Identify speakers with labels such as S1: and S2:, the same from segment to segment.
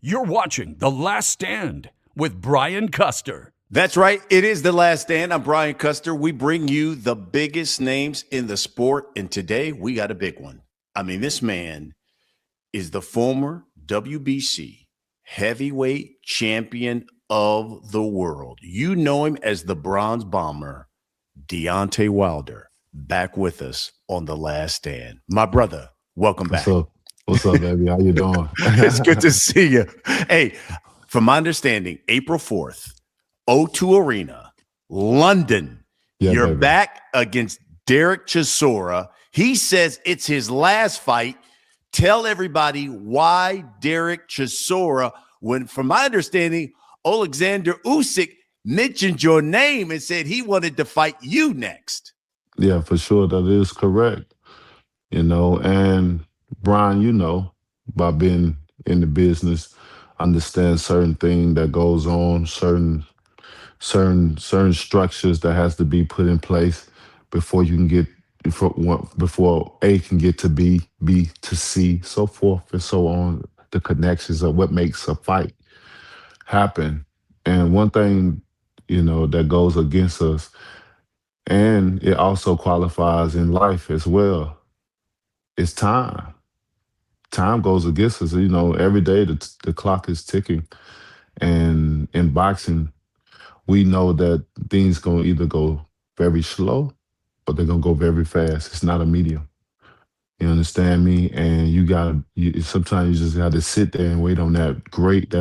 S1: You're watching The Last Stand with Brian Custer.
S2: That's right. It is The Last Stand. I'm Brian Custer. We bring you the biggest names in the sport. And today we got a big one. I mean, this man is the former WBC heavyweight champion of the world. You know him as the Bronze Bomber, Deontay Wilder, back with us on The Last Stand. My brother, welcome back.
S3: What's up? What's up, baby? How you doing?
S2: It's good to see you. Hey, from my understanding, April 4th, O2 Arena, London.
S3: Yeah,
S2: You're
S3: baby.
S2: back against Derek Chisora. He says it's his last fight. Tell everybody why Derek Chisora, when from my understanding, Alexander Usyk mentioned your name and said he wanted to fight you next.
S3: Yeah, for sure. That is correct. And Brian, by being in the business, understand certain thing that goes on, certain structures that has to be put in place before you can get before A can get to B to C, so forth and so on. The connections of what makes a fight happen. And one thing, that goes against us, and it also qualifies in life as well, is time. Time goes against us. Every day the clock is ticking. And in boxing, we know that things going to either go very slow or they're going to go very fast. It's not a medium. You understand me? And sometimes you just got to sit there and wait on that great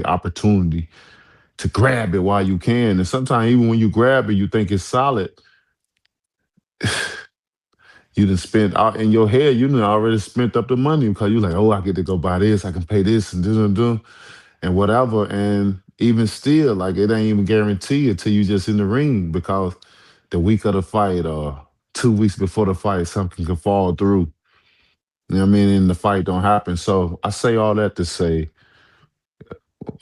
S3: opportunity to grab it while you can. And sometimes even when you grab it, you think it's solid. You done spent out in your head, you done already spent up the money because you're like, oh, I get to go buy this, I can pay this and whatever. And even still, like, it ain't even guaranteed until you just in the ring, because the week of the fight or 2 weeks before the fight, something can fall through. You know what I mean? And the fight don't happen. So I say all that to say,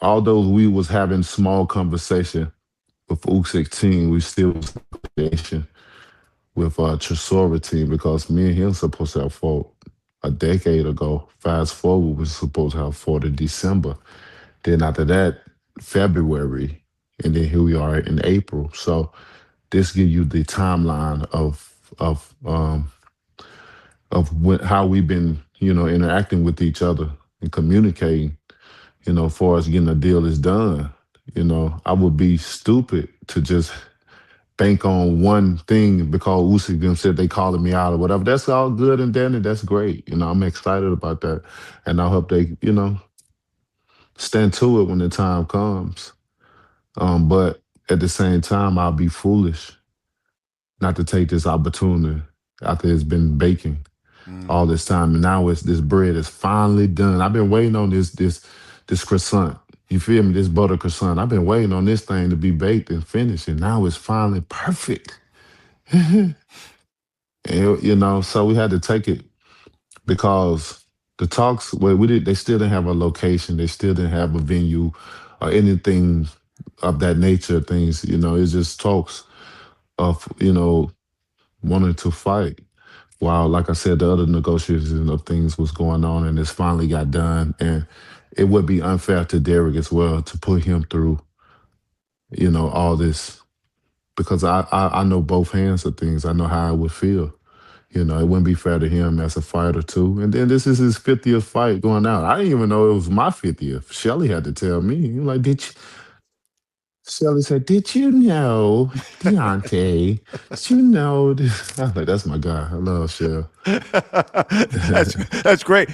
S3: although we was having small conversation with Usyk team, we still was with Chisora team, because me and him supposed to have fought a decade ago. Fast forward, we was supposed to have fought in December. Then after that, February, and then here we are in April. So this gives you the timeline of how we've been, interacting with each other and communicating. As far as getting a deal is done. I would be stupid to just bank on one thing because Usyk them said they calling me out or whatever. That's all good and dandy. That's great. I'm excited about that, and I hope they, stand to it when the time comes. But at the same time, I'll be foolish not to take this opportunity after it's been baking all this time, and now this bread is finally done. I've been waiting on this croissant. You feel me? This butter croissant. I've been waiting on this thing to be baked and finished, and now it's finally perfect. And, so we had to take it because the talks, well, they still didn't have a location. They still didn't have a venue or anything of that nature. Things, it's just talks of, wanting to fight. While, like I said, the other negotiations of things was going on, and it's finally got done. And it would be unfair to Derek as well to put him through, all this, because I know both hands of things. I know how I would feel. It wouldn't be fair to him as a fighter too. And then this is his 50th fight going out. I didn't even know it was my 50th. Shelly had to tell me. Like, Shelly said, did you know, Deontay, did you know this? I was like, that's my guy. I love Shell.
S2: That's great.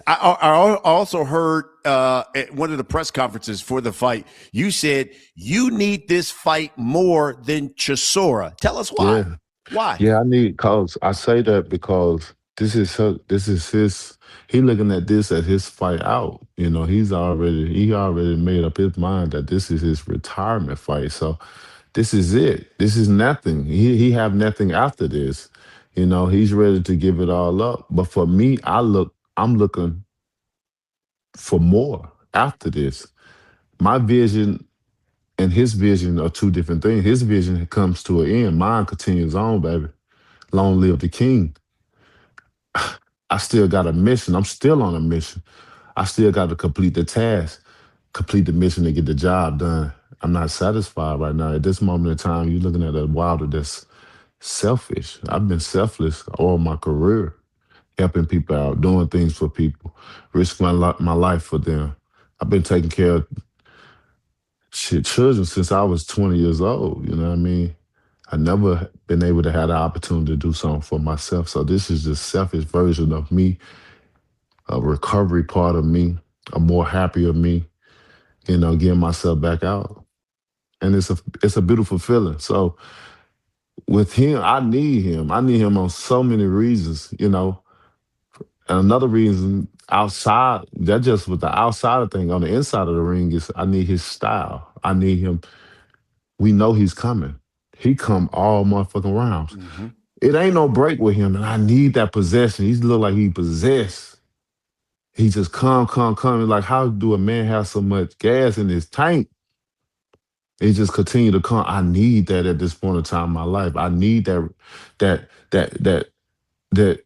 S2: I also heard at one of the press conferences for the fight, you said you need this fight more than Chisora. Tell us why.
S3: Yeah.
S2: Why?
S3: Yeah, I say that because this is his, he looking at this as his fight out. He already made up his mind that this is his retirement fight. So this is it. This is nothing. He have nothing after this. He's ready to give it all up. But for me, I'm looking for more after this. My vision and his vision are two different things. His vision comes to an end. Mine continues on, baby. Long live the king. I still got a mission. I'm still on a mission. I still got to complete the task, complete the mission to get the job done. I'm not satisfied right now. At this moment in time, you're looking at a Wilder that's selfish. I've been selfless all my career, helping people out, doing things for people, risking my life for them. I've been taking care of children since I was 20 years old. You know what I mean? I never been able to have the opportunity to do something for myself. So this is just selfish version of me, a recovery part of me, a more happier me, getting myself back out. And it's a beautiful feeling. So with him, I need him. I need him on so many reasons. And another reason outside, that just with the outside thing, on the inside of the ring is I need his style. I need him. We know he's coming. He come all motherfucking rounds.
S2: Mm-hmm.
S3: It ain't no break with him, and I need that possession. He look like he possessed. He just come. Like, how do a man have so much gas in his tank? He just continue to come. I need that at this point in time in my life. I need that, that, that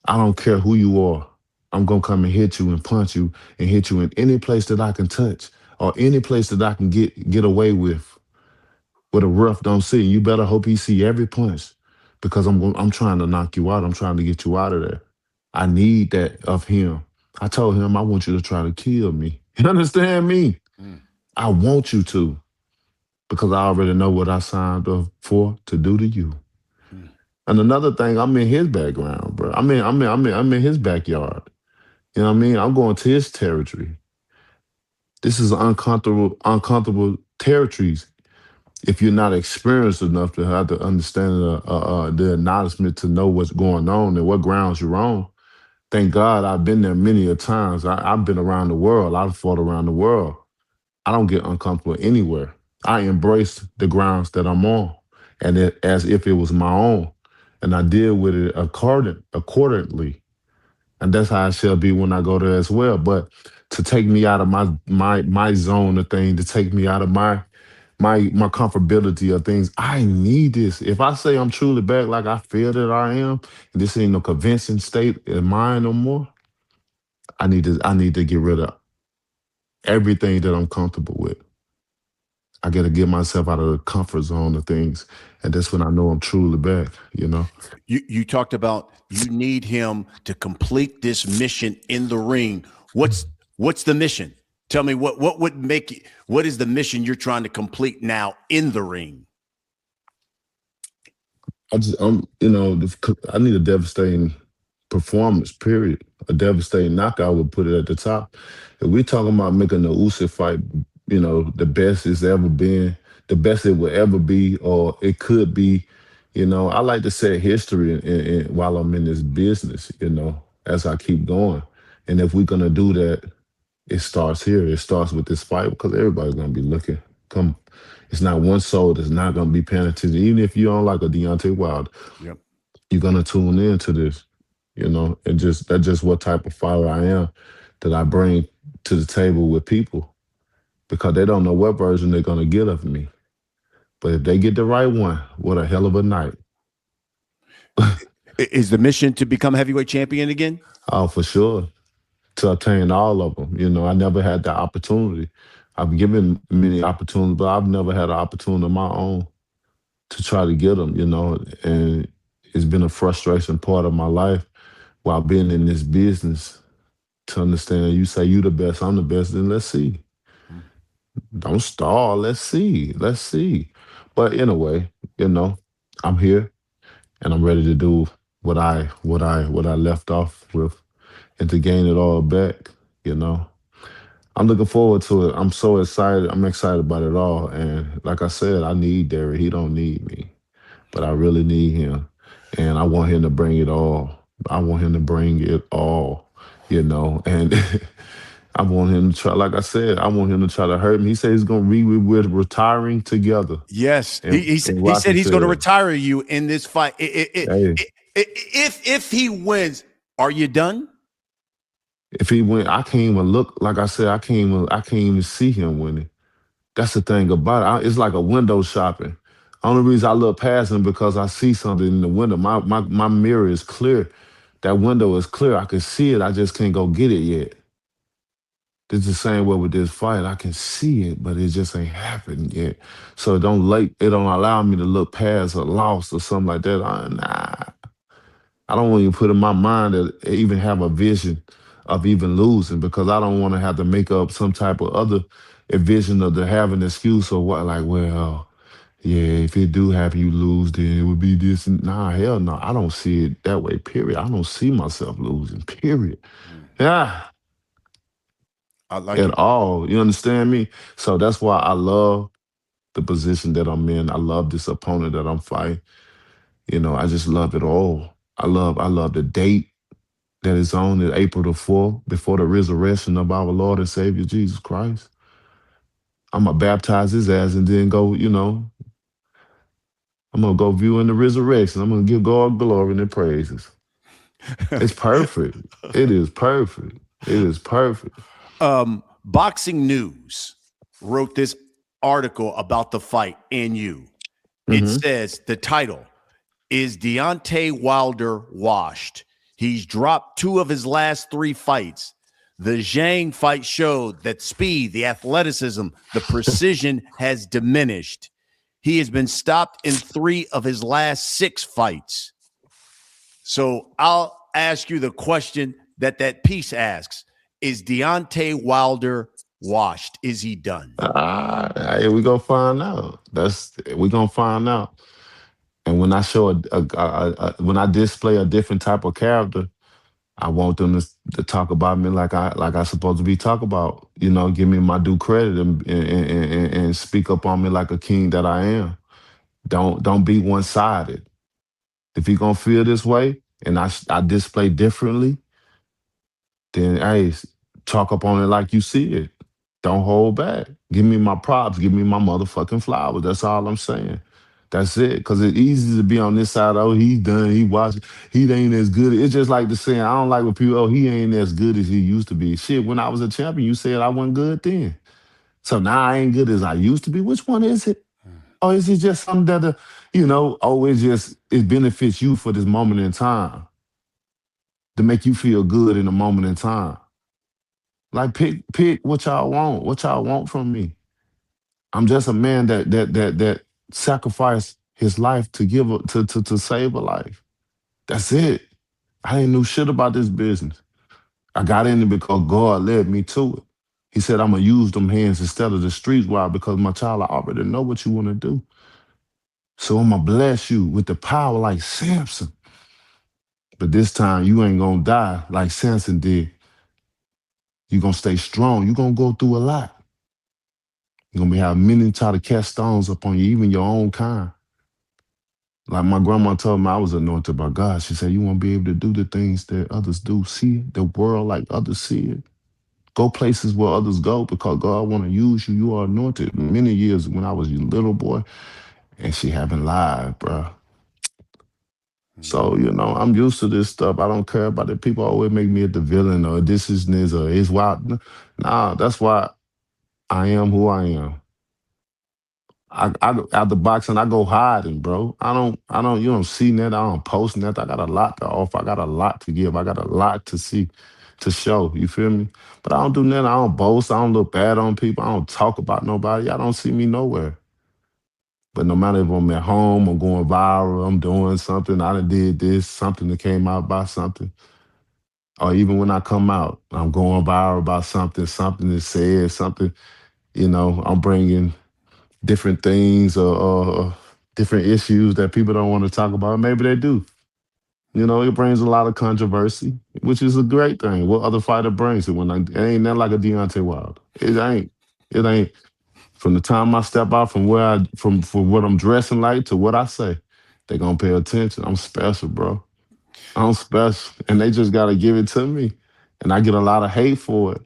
S3: I don't care who you are. I'm gonna come and hit you and punch you and hit you in any place that I can touch or any place that I can get away with. Where the rough don't see. You better hope he see every punch because I'm trying to knock you out. I'm trying to get you out of there. I need that of him. I told him I want you to try to kill me. You understand me?
S2: Mm.
S3: I want you to because I already know what I signed up for to do to you.
S2: Mm.
S3: And another thing, I'm in his background, bro. I'm in his backyard. You know what I mean? I'm going to his territory. This is uncomfortable territories if you're not experienced enough to have to understand the acknowledgement to know what's going on and what grounds you're on. Thank God I've been there many a times. I've been around the world. I've fought around the world. I don't get uncomfortable anywhere. I embrace the grounds that I'm on and as if it was my own. And I deal with it accordingly. And that's how I shall be when I go there as well. But to take me out of my zone of things, to take me out of my comfortability of things. I need this. If I say I'm truly back like I feel that I am, and this ain't no convincing state in mind no more, I need to get rid of everything that I'm comfortable with. I gotta get myself out of the comfort zone of things. And that's when I know I'm truly back.
S2: You talked about you need him to complete this mission in the ring. What's the mission? Tell me what would make it, what is the mission you're trying to complete now in the ring?
S3: I need a devastating performance, period. A devastating knockout would put it at the top. If we're talking about making the Usyk fight, the best it's ever been, the best it will ever be, or it could be, I like to set history while I'm in this business, as I keep going. And if we're gonna do that, it starts here. It starts with this fight because everybody's gonna be looking. Come, it's not one soul that's not gonna be paying attention. Even if you don't like a Deontay Wilder,
S2: Yep.
S3: you're gonna tune in to this. And that's just what type of fighter I am that I bring to the table with people because they don't know what version they're gonna get of me. But if they get the right one, what a hell of a night.
S2: Is the mission to become heavyweight champion again?
S3: Oh, for sure. To obtain all of them. I never had the opportunity. I've given many opportunities, but I've never had an opportunity of my own to try to get them. And it's been a frustration part of my life while being in this business to understand you say you the best, I'm the best, then let's see. Don't stall. Let's see. Let's see. But anyway, I'm here and I'm ready to do what I left off with and to gain it all back, you know. I'm looking forward to it. I'm so excited. I'm excited about it all. And like I said, I need Derek. He don't need me, but I really need him. And I want him to bring it all. I want him to bring it all. And I want him to try, like I said, I want him to try to hurt me. He said he's going to we're retiring together.
S2: Yes,
S3: And,
S2: he
S3: Rocky
S2: said he's going to
S3: said,
S2: retire you in this fight.
S3: hey,
S2: If he wins, are you done?
S3: if he win, I can't even look. Like I said, I can't even see him winning. That's the thing about it. It's like a window shopping. Only reason I look past him because I see something in the window. My mirror is clear. That window is clear. I can see it. I just can't go get it yet. It's the same way with this fight. I can see it, but it just ain't happened yet. So it don't allow me to look past a loss or something like that. Nah, I don't even put in my mind to even have a vision of even losing because I don't want to have to make up some type of other a vision of the have an excuse or what like, well, yeah, if it do happen you lose, then it would be this. Nah, hell no. I don't see it that way, period. I don't see myself losing, period.
S2: Mm.
S3: Yeah,
S2: I like
S3: at
S2: it.
S3: all. You understand me? So that's why I love the position that I'm in. I love this opponent that I'm fighting. I just love it all. I love the date that is on is April the 4th, before the resurrection of our Lord and Savior Jesus Christ. I'm gonna baptize his ass and then I'm gonna go view in the resurrection. I'm gonna give God glory and praises. It's perfect. It is perfect. It is perfect.
S2: Boxing News wrote this article about the fight and you. It
S3: Hmm.
S2: says the title is Deontay Wilder washed. He's dropped two of his last three fights. The Zhang fight showed that speed, the athleticism, the precision has diminished. He has been stopped in three of his last six fights. So I'll ask you the question that piece asks: is Deontay Wilder washed? Is he done?
S3: Hey, we gonna find out. We gonna find out. And when I show when I display a different type of character, I want them to talk about me like I supposed to be talk about. Give me my due credit and speak up on me like a king that I am. Don't be one sided. If you gonna feel this way and I display differently, then hey, talk up on it like you see it. Don't hold back. Give me my props. Give me my motherfucking flowers. That's all I'm saying. That's it. Cause it's easy to be on this side. Oh, he's done. He watched. He ain't as good. It's just like the saying. I don't like when people. Oh, he ain't as good as he used to be. Shit. When I was a champion, you said I wasn't good then. So now I ain't good as I used to be. Which one is it? Or is it just something that it benefits you for this moment in time to make you feel good in a moment in time. Like pick what y'all want from me. I'm just a man that sacrificed his life to to save a life. That's it. I ain't knew shit about this business. I got in it because God led me to it. He said I'm gonna use them hands instead of the streets. Why? Because my child, I already know what you want to do. So I'm gonna bless you with the power like Samson. But this time you ain't gonna die like Samson did. You're gonna stay strong. You're gonna go through a lot. You're gonna be have many try to cast stones upon you, even your own kind. Like my grandma told me I was anointed by God. She said, you won't be able to do the things that others do. See the world like others see it. Go places where others go because God want to use you. You are anointed. Many years when I was a little boy, and she haven't lied, bro. So, I'm used to this stuff. I don't care about it. People always make me the villain or this is this or it's wild. Nah, that's why I am who I am. Out the boxing, I go hiding, bro. You don't see that. I don't post that. I got a lot to offer. I got a lot to give. I got a lot to see, to show. You feel me? But I don't do nothing. I don't boast. I don't look bad on people. I don't talk about nobody. Y'all don't see me nowhere. But no matter if I'm at home, I'm going viral, I'm doing something, I done did this, something that came out about something. Or even when I come out, I'm going viral about something that said something, I'm bringing different things or different issues that people don't want to talk about. Maybe they do. It brings a lot of controversy, which is a great thing. What other fighter brings it it ain't nothing like a Deontay Wilder. It ain't. It ain't. From the time I step out from from what I'm dressing like to what I say, they gonna pay attention. I'm special, bro. I'm special. And they just gotta give it to me. And I get a lot of hate for it,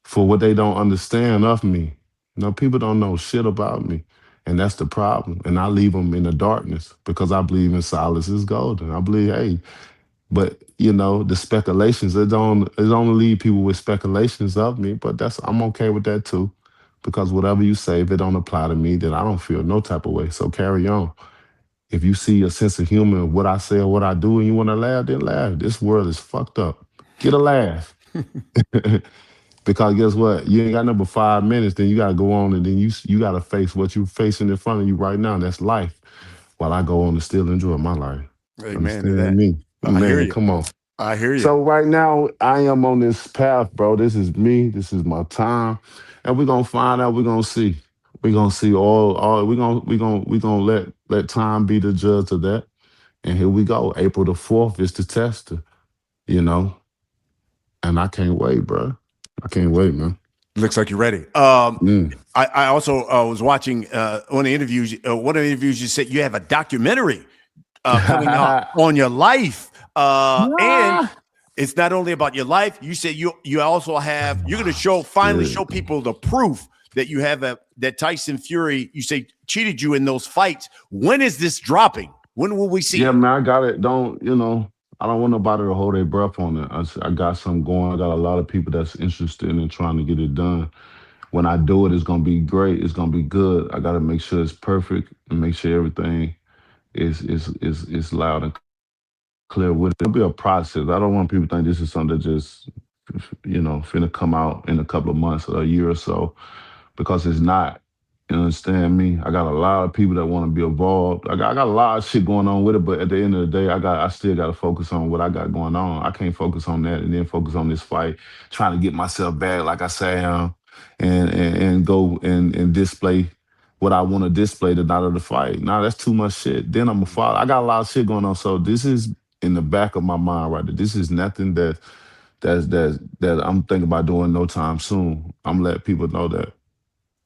S3: for what they don't understand of me. People don't know shit about me. And that's the problem. And I leave them in the darkness because I believe in silence is golden. I believe, hey, but the speculations, it only leave people with speculations of me, but I'm okay with that too. Because whatever you say, if it don't apply to me, then I don't feel no type of way. So carry on. If you see a sense of humor in what I say or what I do and you want to laugh, then laugh. This world is fucked up. Get a laugh. Because guess what? You ain't got number 5 minutes. Then you gotta go on, and then you gotta face what you facing in front of you right now. That's life. While I go on to still enjoy my life.
S2: Amen to
S3: Understand
S2: that.
S3: me,
S2: I hear
S3: man?
S2: you.
S3: Come on.
S2: I hear you.
S3: So right now I am on this path, bro. This is me. This is my time, and we're gonna find out. We're gonna see. We're gonna see all. We're gonna let time be the judge of that. And here we go. April the 4th is the tester. You know, and I can't wait, bro. I can't wait, man.
S2: Looks like you're ready.
S3: Mm.
S2: I also was watching one of the interviews. One of the interviews you said you have a documentary coming out on your life, and
S3: Ah,
S2: it's not only about your life. You said you also have you're going to finally show
S3: shit.
S2: people the proof that you have that Tyson Fury you say cheated you in those fights. When is this dropping? When will we see
S3: Yeah,
S2: it?
S3: man, I got it. I don't want nobody to hold their breath on it. I got something going. I got a lot of people that's interested in trying to get it done. When I do it, it's gonna be great. It's gonna be good. I gotta make sure it's perfect and make sure everything is loud and clear with it. It'll be a process. I don't want people to think this is something that just finna come out in a couple of months or a year or so, because it's not. You understand me? I got a lot of people that want to be involved. I got a lot of shit going on with it, but at the end of the day, I still got to focus on what I got going on. I can't focus on that and then focus on this fight, trying to get myself back, like I say, and go and display what I want to display the night of the fight. Nah, that's too much shit. Then I'm a father. I got a lot of shit going on, so this is in the back of my mind right there. This is nothing that I'm thinking about doing no time soon. I'm letting people know that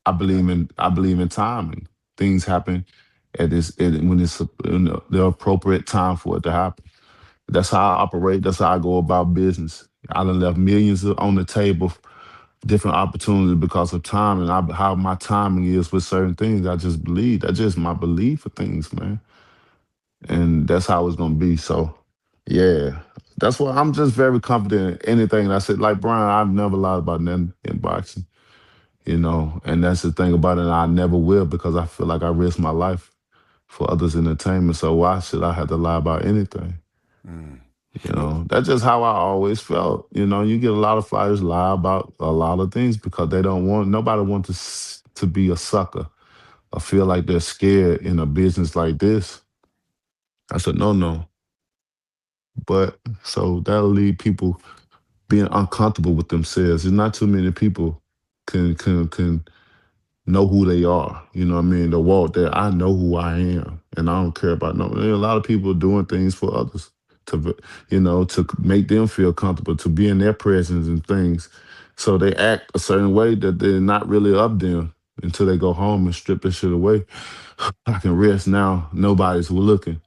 S3: I believe in timing. Things happen when it's in the appropriate time for it to happen. That's how I operate. That's how I go about business. I done left millions on the table, different opportunities because of timing. How my timing is with certain things. I just believe. That's just my belief for things, man. And that's how it's gonna be. So, yeah, that's why I'm just very confident in anything. I said, like Brian, I've never lied about nothing in boxing. And that's the thing about it. I never will, because I feel like I risk my life for others' entertainment. So why should I have to lie about anything?
S2: Mm.
S3: That's just how I always felt. You get a lot of fighters lie about a lot of things because they don't want nobody wants to be a sucker or feel like they're scared in a business like this. I said no. But so that'll leave people being uncomfortable with themselves. There's not too many people can know who they are. You know what I mean? To walk there, I know who I am, and I don't care about no. There are a lot of people doing things for others to make them feel comfortable, to be in their presence and things. So they act a certain way that they're not really of them until they go home and strip this shit away. I can rest now. Nobody's looking.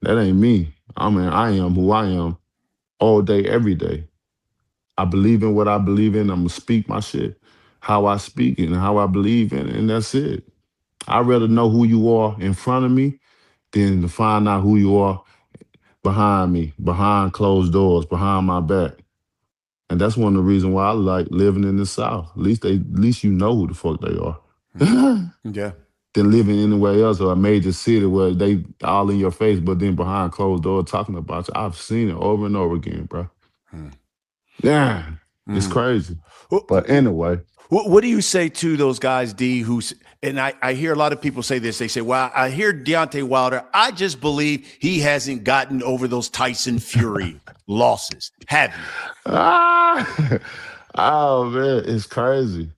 S3: That ain't me. I mean, I am who I am all day, every day. I believe in what I believe in. I'm gonna speak my shit, how I speak it, and how I believe in it, and that's it. I'd rather know who you are in front of me than to find out who you are behind me, behind closed doors, behind my back. And that's one of the reasons why I like living in the South. At least you know who the fuck they are.
S2: Yeah.
S3: Than living anywhere else or a major city where they all in your face, but then behind closed doors talking about you. I've seen it over and over again, bro.
S2: Mm.
S3: Yeah, it's
S2: Mm.
S3: crazy.
S2: What,
S3: But anyway,
S2: what do you say to those guys, D? And I hear a lot of people say this. They say, "Well, I hear Deontay Wilder. I just believe he hasn't gotten over those Tyson Fury losses. Have you?"
S3: ah, oh man, it's crazy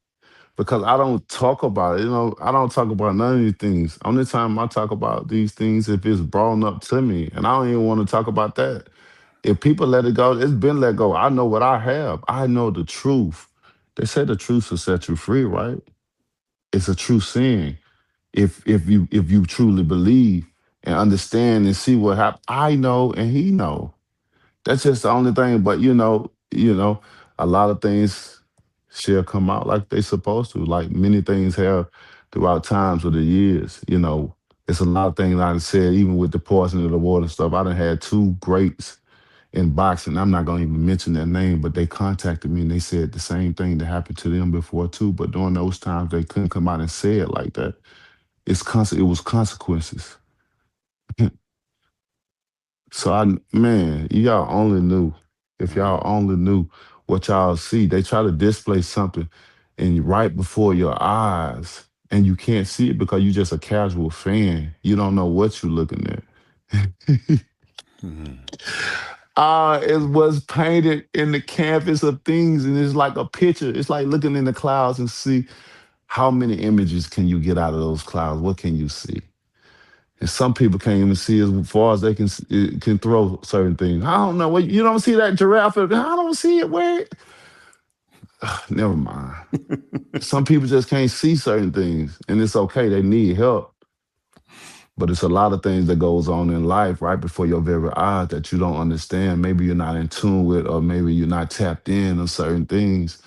S3: because I don't talk about it. I don't talk about none of these things. Only time I talk about these things if it's brought up to me, and I don't even want to talk about that. If people let it go, it's been let go. I know what I have. I know the truth. They say the truth will set you free, right? It's a true sin. If you truly believe and understand and see what happened, I know and he know. That's just the only thing. But a lot of things shall come out like they supposed to, like many things have throughout times of the years. It's a lot of things I done said, even with the poison of the water and stuff. I done had two greats in boxing. I'm not gonna even mention their name, but they contacted me and they said the same thing that happened to them before too. But during those times, they couldn't come out and say it like that. It was consequences. So man, y'all only knew if y'all only knew what y'all see. They try to display something and right before your eyes, and you can't see it because you're just a casual fan. You don't know what you're looking at.
S2: Mhm.
S3: It was painted in the canvas of things, and it's like a picture. It's like looking in the clouds and see how many images can you get out of those clouds. What can you see? And some people can't even see as far as they can throw certain things. I don't know. What you don't see that giraffe? I don't see it. Where? Never mind. Some people just can't see certain things, and it's okay. They need help. But it's a lot of things that goes on in life right before your very eyes that you don't understand. Maybe you're not in tune with, or maybe you're not tapped in on certain things,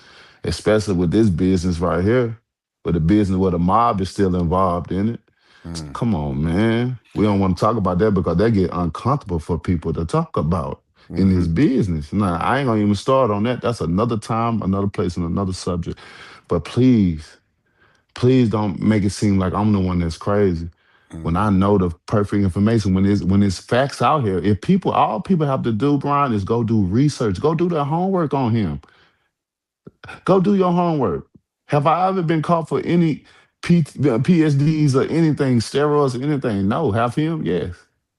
S3: especially with this business right here, with the business where the mob is still involved in it.
S2: Mm.
S3: Come on, man. We don't want to talk about that because that get uncomfortable for people to talk about in this
S2: Mhm.
S3: business. Nah, I ain't gonna even start on that. That's another time, another place, and another subject. But please don't make it seem like I'm the one that's crazy when I
S2: Mhm.
S3: know the perfect information, when it's facts out here. If people, all people have to do, Brian, is go do research, go do their homework on him, go do your homework. Have I ever been caught for any PSDs or anything, steroids or anything? No. Have him? Yes.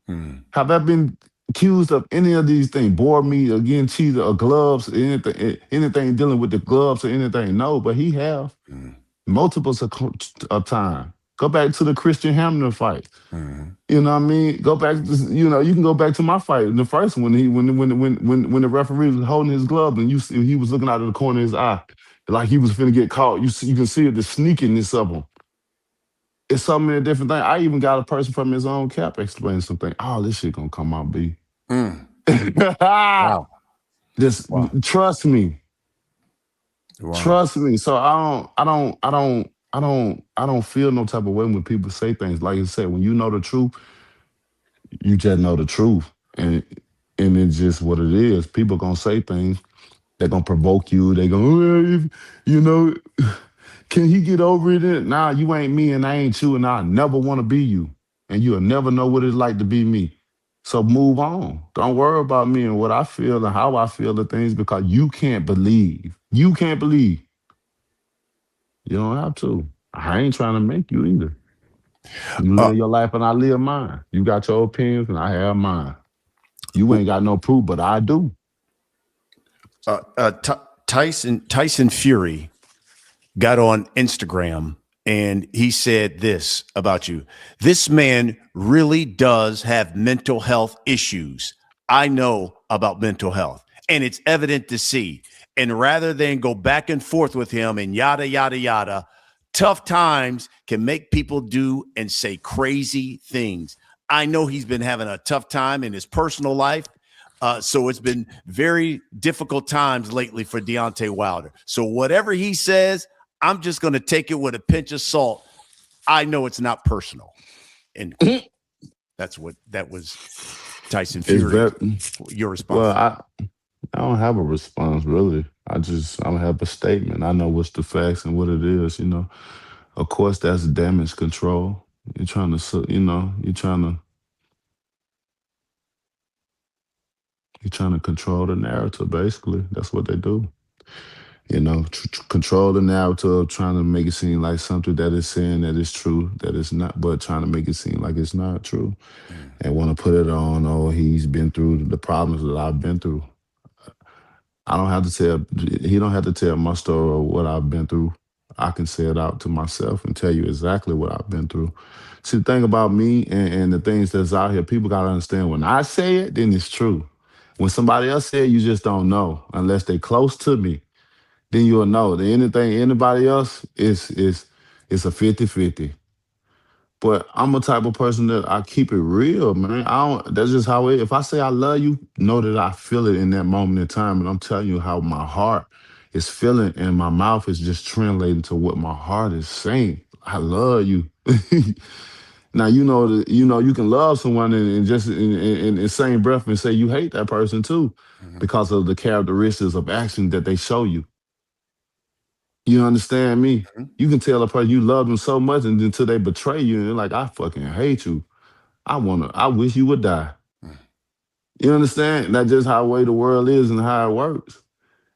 S2: Mhm.
S3: Have I been accused of any of these things? Board meat, again, cheater, or gloves, anything dealing with the gloves or anything? No, but he have
S2: Mhm.
S3: multiples of time. Go back to the Christian Hamner fight.
S2: Mhm.
S3: You know what I mean? Go back. You can go back to my fight, the first one. When the referee was holding his glove and he was looking out of the corner of his eye, like he was finna get caught. You can see the sneakiness of him. It's so many different things. I even got a person from his own camp explaining something. Oh, this shit gonna come out, B.
S2: Mm. Wow.
S3: Just
S2: Wow.
S3: trust me.
S2: Wow.
S3: Trust me. So I don't feel no type of way when people say things. Like you said, when you know the truth, you just know the truth. And it's just what it is. People gonna say things. They're gonna provoke you. They gonna, you know, can he get over it? Nah, you ain't me and I ain't you, and I never wanna be you. And you'll never know what it's like to be me. So move on. Don't worry about me and what I feel and how I feel the things because you can't believe. You can't believe. You don't have to. I ain't trying to make you either. You
S2: Uh,
S3: live your life and I live mine. You got your opinions and I have mine. You ain't got no proof, but I do.
S2: Tyson Fury got on Instagram and he said this about you. This man really does have mental health issues. I know about mental health, and it's evident to see. And rather than go back and forth with him and yada, yada, yada, tough times can make people do and say crazy things. I know he's been having a tough time in his personal life. So it's been very difficult times lately for Deontay Wilder. So whatever he says, I'm just going to take it with a pinch of salt. I know it's not personal. End quote. That was Tyson
S3: It's
S2: Fury.
S3: very
S2: Your response
S3: well.
S2: to that?
S3: I don't have a response really. I don't have a statement. I know what's the facts and what it is. Of course, that's damage control. You're trying to, you're trying to control the narrative. Basically, that's what they do. Control the narrative, trying to make it seem like something that is saying that is true, that is not, but trying to make it seem like it's not true,
S2: Mm.
S3: and want to put it on. Oh, he's been through the problems that I've been through. I don't have to tell. He don't have to tell my story or what I've been through. I can say it out to myself and tell you exactly what I've been through. See, the thing about me and the things that's out here, people gotta understand. When I say it, then it's true. When somebody else say it, you just don't know unless they close to me. Then you'll know. That anything anybody else is a 50-50. But I'm a type of person that I keep it real, man. I don't. That's just how it. If I say I love you, know that I feel it in that moment in time, and I'm telling you how my heart is feeling, and my mouth is just translating to what my heart is saying. I love you. Now you can love someone and just in the same breath and say you hate that person too,
S2: Mhm.
S3: because of the characteristics of action that they show you. You understand me?
S2: Mhm.
S3: You can tell a person you love them so much, and until they betray you, and they're like, I fucking hate you. I wish you would die.
S2: Mm.
S3: You understand? That's just how the way the world is and how it works.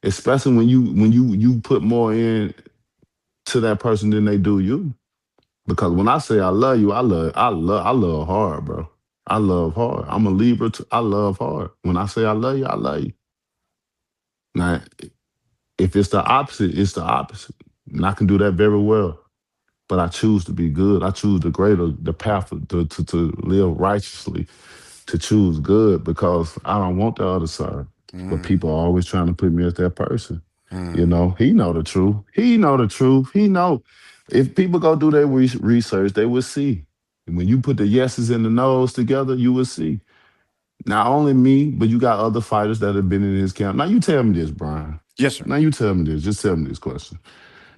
S3: especially when you put more in to that person than they do you. Because when I say I love you, I love hard, bro. I love hard. I'm a Libra. I love hard. When I say I love you, I love you. Now, if it's the opposite, it's the opposite, and I can do that very well. But I choose to be good. I choose the path to live righteously, to choose good because I don't want the other side. But
S2: Mm,
S3: people are always trying to put me as that person. You
S2: mm.
S3: know, he know the truth. He know the truth. He know. If people go do their research, they will see. And when you put the yeses and the nos together, you will see. Not only me, but you got other fighters that have been in his camp. Now you tell me this, Brian.
S2: Yes, sir.
S3: Now you tell me this. Just tell me this question.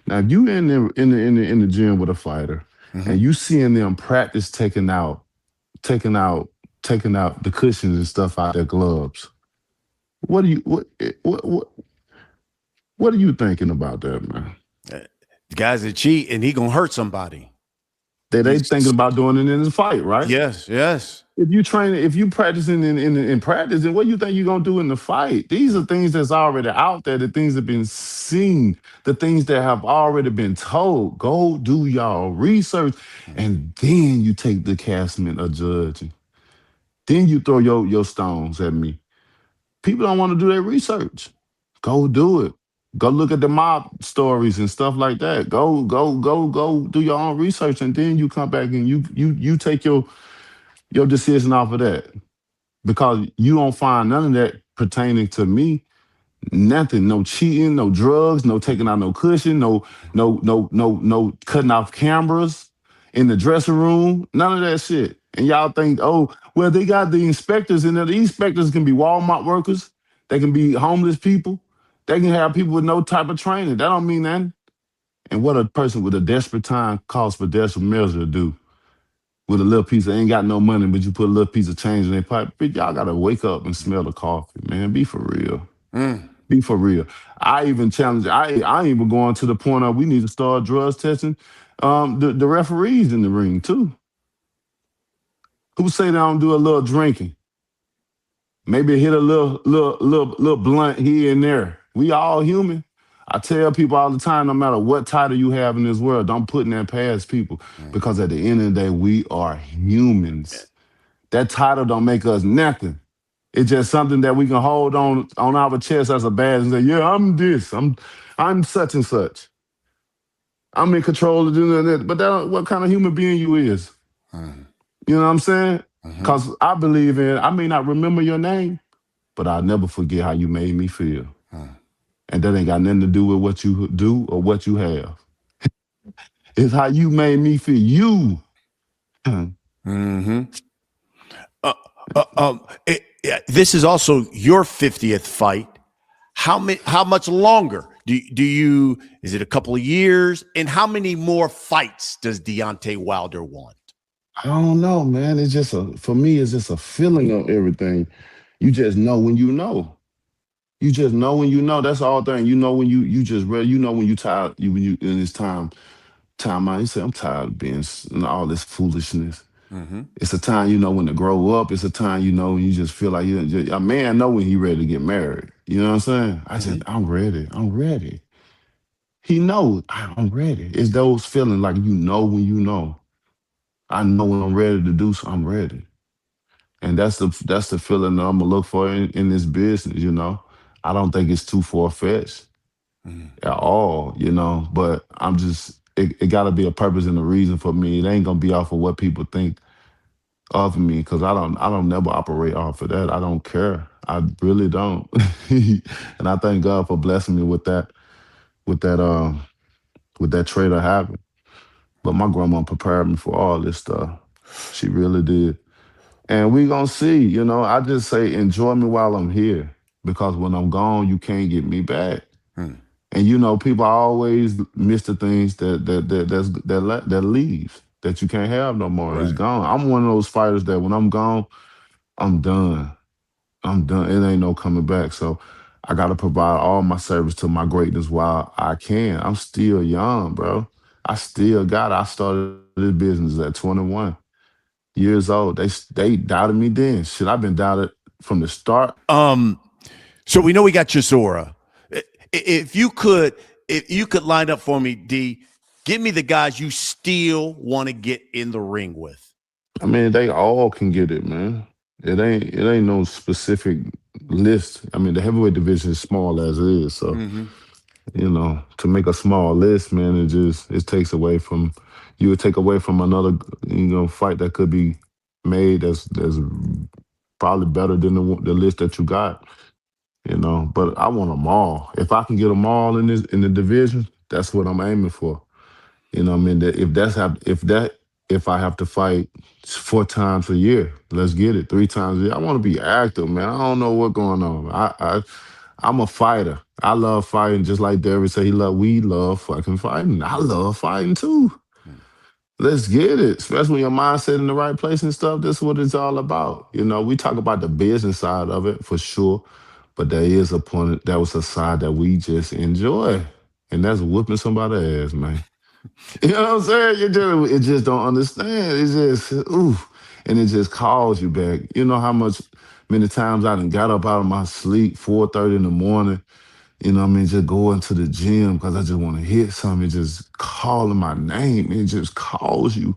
S3: Now, if you in the gym with a fighter,
S2: Hmm.
S3: and you seeing them practice taking out, taking out the cushions and stuff out their gloves, what do you what are you thinking about that, man?
S2: The guy's a cheat, and he gonna hurt somebody.
S3: They
S2: He's
S3: thinking about doing it in the fight, right?
S2: yes, yes.
S3: If you practicing in practice, then what you think you're gonna do in the fight? These are things that's already out there, the things that have been seen, the things that have already been told. Go do y'all research, and then you take the casting of judging. Then you throw your stones at me. People don't want to do their research. Go do it. Go look at the mob stories and stuff like that. Go do your own research, and then you come back and you take your decision off of that because you don't find none of that pertaining to me. Nothing, no cheating, no drugs, no taking out no cushion, no cutting off cameras in the dressing room, none of that shit. And y'all think, oh, well, they got the inspectors in there. The inspectors can be Walmart workers, they can be homeless people, they can have people with no type of training. That don't mean nothing. And what a person with a desperate time calls for desperate measure to do with a little piece of ain't got no money, but you put a little piece of change in their pocket. Bitch, y'all gotta wake up and smell the coffee, man. Be for real.
S2: Mm.
S3: Be for real. I even challenge. I even going to the point of we need to start drugs testing the referees in the ring too. Who say they don't do a little drinking? Maybe hit a little blunt here and there. We all human. I tell people all the time, no matter what title you have in this world, don't put that past people because at the end of the day, we are humans. That title don't make us nothing. It's just something that we can hold on our chest as a badge and say, yeah, I'm this. I'm such and such. I'm in control of doing that. But that what kind of human being you is.
S2: Mm.
S3: You know what I'm saying?
S2: Mhm.
S3: Because I believe I may not remember your name, but I'll never forget how you made me feel.
S2: Mm.
S3: And that ain't got nothing to do with what you do or what you have. It's how you made me feel. You.
S2: Mhm. This is also your 50th fight. How much longer do you? Is it a couple of years? And how many more fights does Deontay Wilder want?
S3: I don't know, man. It's just for me, it's just a feeling of everything. You just know when you know. You just know when you know. That's all thing. You know when you just ready. You know when you tired. When you in this time out. You say I'm tired of being all this foolishness.
S2: Mm-hmm.
S3: It's a time you know when to grow up. It's a time you know when you just feel like a man know when he ready to get married. You know what I'm saying?
S2: Mm-hmm.
S3: I'm ready. I'm ready. He knows I'm ready. It's those feelings like you know when you know. I know when I'm ready to do so. I'm ready. And that's the feeling that I'm gonna look for in this business. You know, I don't think it's too far fetched
S2: Mm-hmm.
S3: at all. You know, but I'm just it got to be a purpose and a reason for me. It ain't gonna be off of what people think of me because I don't never operate off of that. I don't care. I really don't. And I thank God for blessing me with that with that trait of habit. But my grandma prepared me for all this stuff. She really did. And we gonna see, I just say enjoy me while I'm here. Because when I'm gone, you can't get me back.
S2: Mm.
S3: And people always miss the things that leaves that you can't have no more. It's
S2: Right.
S3: gone. I'm one of those fighters that when I'm gone, I'm done. I'm done. It ain't no coming back. So I gotta provide all my service to my greatness while I can. I'm still young, bro. I started this business at 21 years old. They doubted me then. Shit, I've been doubted from the start.
S2: So we know we got Chisora. If you could, if you could line up for me, D, give me the guys you still want to get in the ring with.
S3: I mean, they all can get it, man. It ain't no specific list. I mean, the heavyweight division is small as it is, so
S2: Hmm.
S3: to make a small list, man, it takes away from you would take away from another fight that could be made that's probably better than the list that you got. But I want them all. If I can get them all in the division, that's what I'm aiming for. I mean, that if I have to fight 4 times a year, let's get it 3 times a year. I want to be active, man. I don't know what's going on. I'm a fighter. I love fighting, just like Derek said. We love fucking fighting. I love fighting too. Let's get it, especially when your mindset in the right place and stuff. This is what it's all about. We talk about the business side of it for sure, but there is a point. That was a side that we just enjoy, and that's whooping somebody's ass, man. You know what I'm saying? It just don't understand. It's just ooh, and it just calls you back. You know how many times I done got up out of my sleep 4:30 in the morning. What I mean, just going to the gym because I just want to hit something. It just calling my name. It just calls you.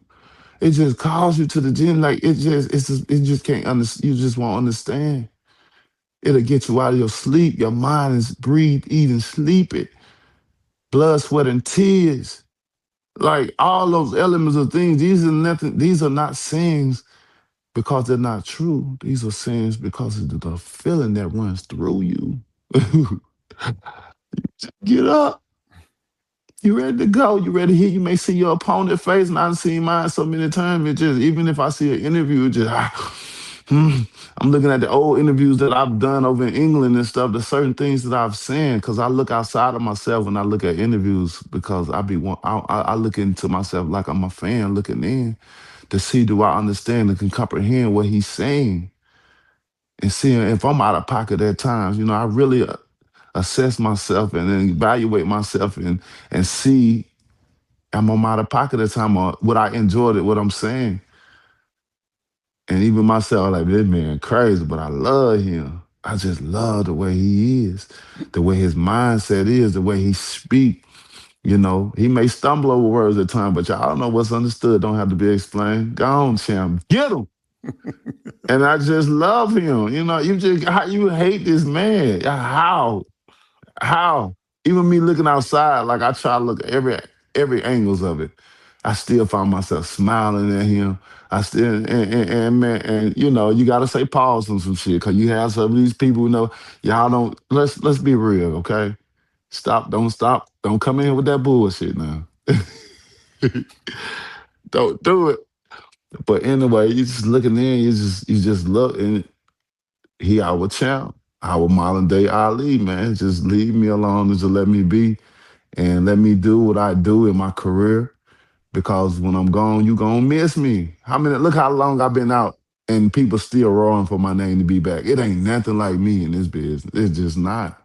S3: It just calls you to the gym. Like it just can't understand. You just won't understand. It'll get you out of your sleep. Your mind is breathe, eat, and sleep it. Blood, sweat, and tears. Like all those elements of things, these are nothing, these are not sayings because they're not true. These are sayings because of the feeling that runs through you. Get up. You ready to go. You ready to hit. You may see your opponent face, and I've seen mine so many times. It just, even if I see an interview, it just I'm looking at the old interviews that I've done over in England and stuff. There's certain things that I've seen because I look outside of myself when I look at interviews because I look into myself like I'm a fan looking in to see do I understand and can comprehend what he's saying and seeing if I'm out of pocket at times. I really assess myself and then evaluate myself and see am I out of pocket at time or would I enjoy it what I'm saying. And even myself, like, this man crazy, but I love him. I just love the way he is, the way his mindset is, the way he speak. He may stumble over words at times, but y'all know what's understood don't have to be explained. Go on, champ, get him. And I just love him. How you hate this man? How? How? Even me looking outside, like I try to look at every angles of it. I still find myself smiling at him. I still and man, and you gotta say pause on some shit because you have some of these people y'all don't let's be real, okay? Stop, don't come in here with that bullshit now. Don't do it. But anyway, you just looking in, you just look and he our champ, our modern day Ali, man. Just leave me alone and just let me be and let me do what I do in my career because when I'm gone, you gonna miss me. Look how long I've been out and people still roaring for my name to be back. It ain't nothing like me in this business. It's just not.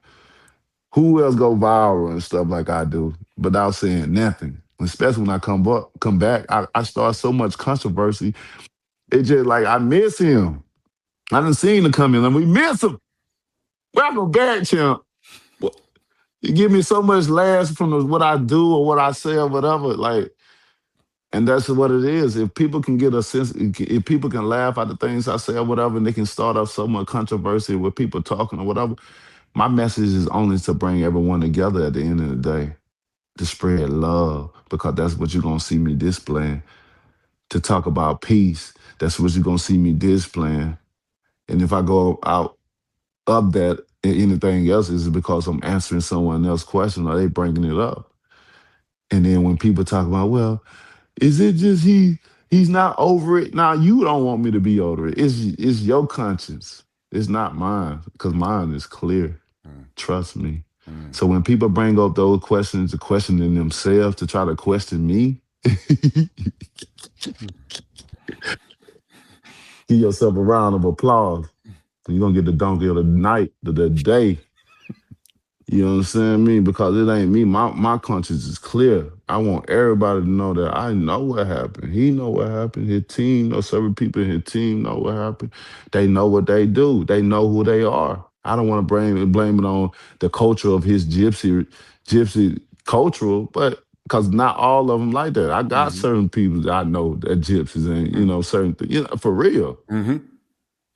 S3: Who else go viral and stuff like I do without saying nothing? Especially when I come back, I start so much controversy. It just like I miss him. I done seen him come in and we miss him. Welcome back, champ. Well, you give me so much laughs from what I do or what I say or whatever. Like, and that's what it is. If people can get a sense, if people can laugh at the things I say or whatever, and they can start up so much controversy with people talking or whatever, my message is only to bring everyone together at the end of the day, to spread love, because that's what you're gonna see me displaying. To talk about peace, that's what you're gonna see me displaying. And if I go out of that and anything else, is because I'm answering someone else's question or they bringing it up. And then when people talk about, well, is it just he's not over it? Now you don't want me to be over it. It's your conscience. It's not mine, because mine is clear.
S2: Mm,
S3: Trust me.
S2: mm.
S3: So when people bring up those questions to questioning themselves to try to question me, give yourself a round of applause. You're gonna get the donkey of the night, the day. You know what I'm saying? Me, because it ain't me. My conscience is clear. I want everybody to know that I know what happened. He know what happened. His team, several people in his team know what happened. They know what they do. They know who they are. I don't want to blame it on the culture of his gypsy cultural, but because not all of them like that. I got
S2: Mm-hmm.
S3: certain people that I know that gypsies and certain things, for real.
S2: Mm-hmm.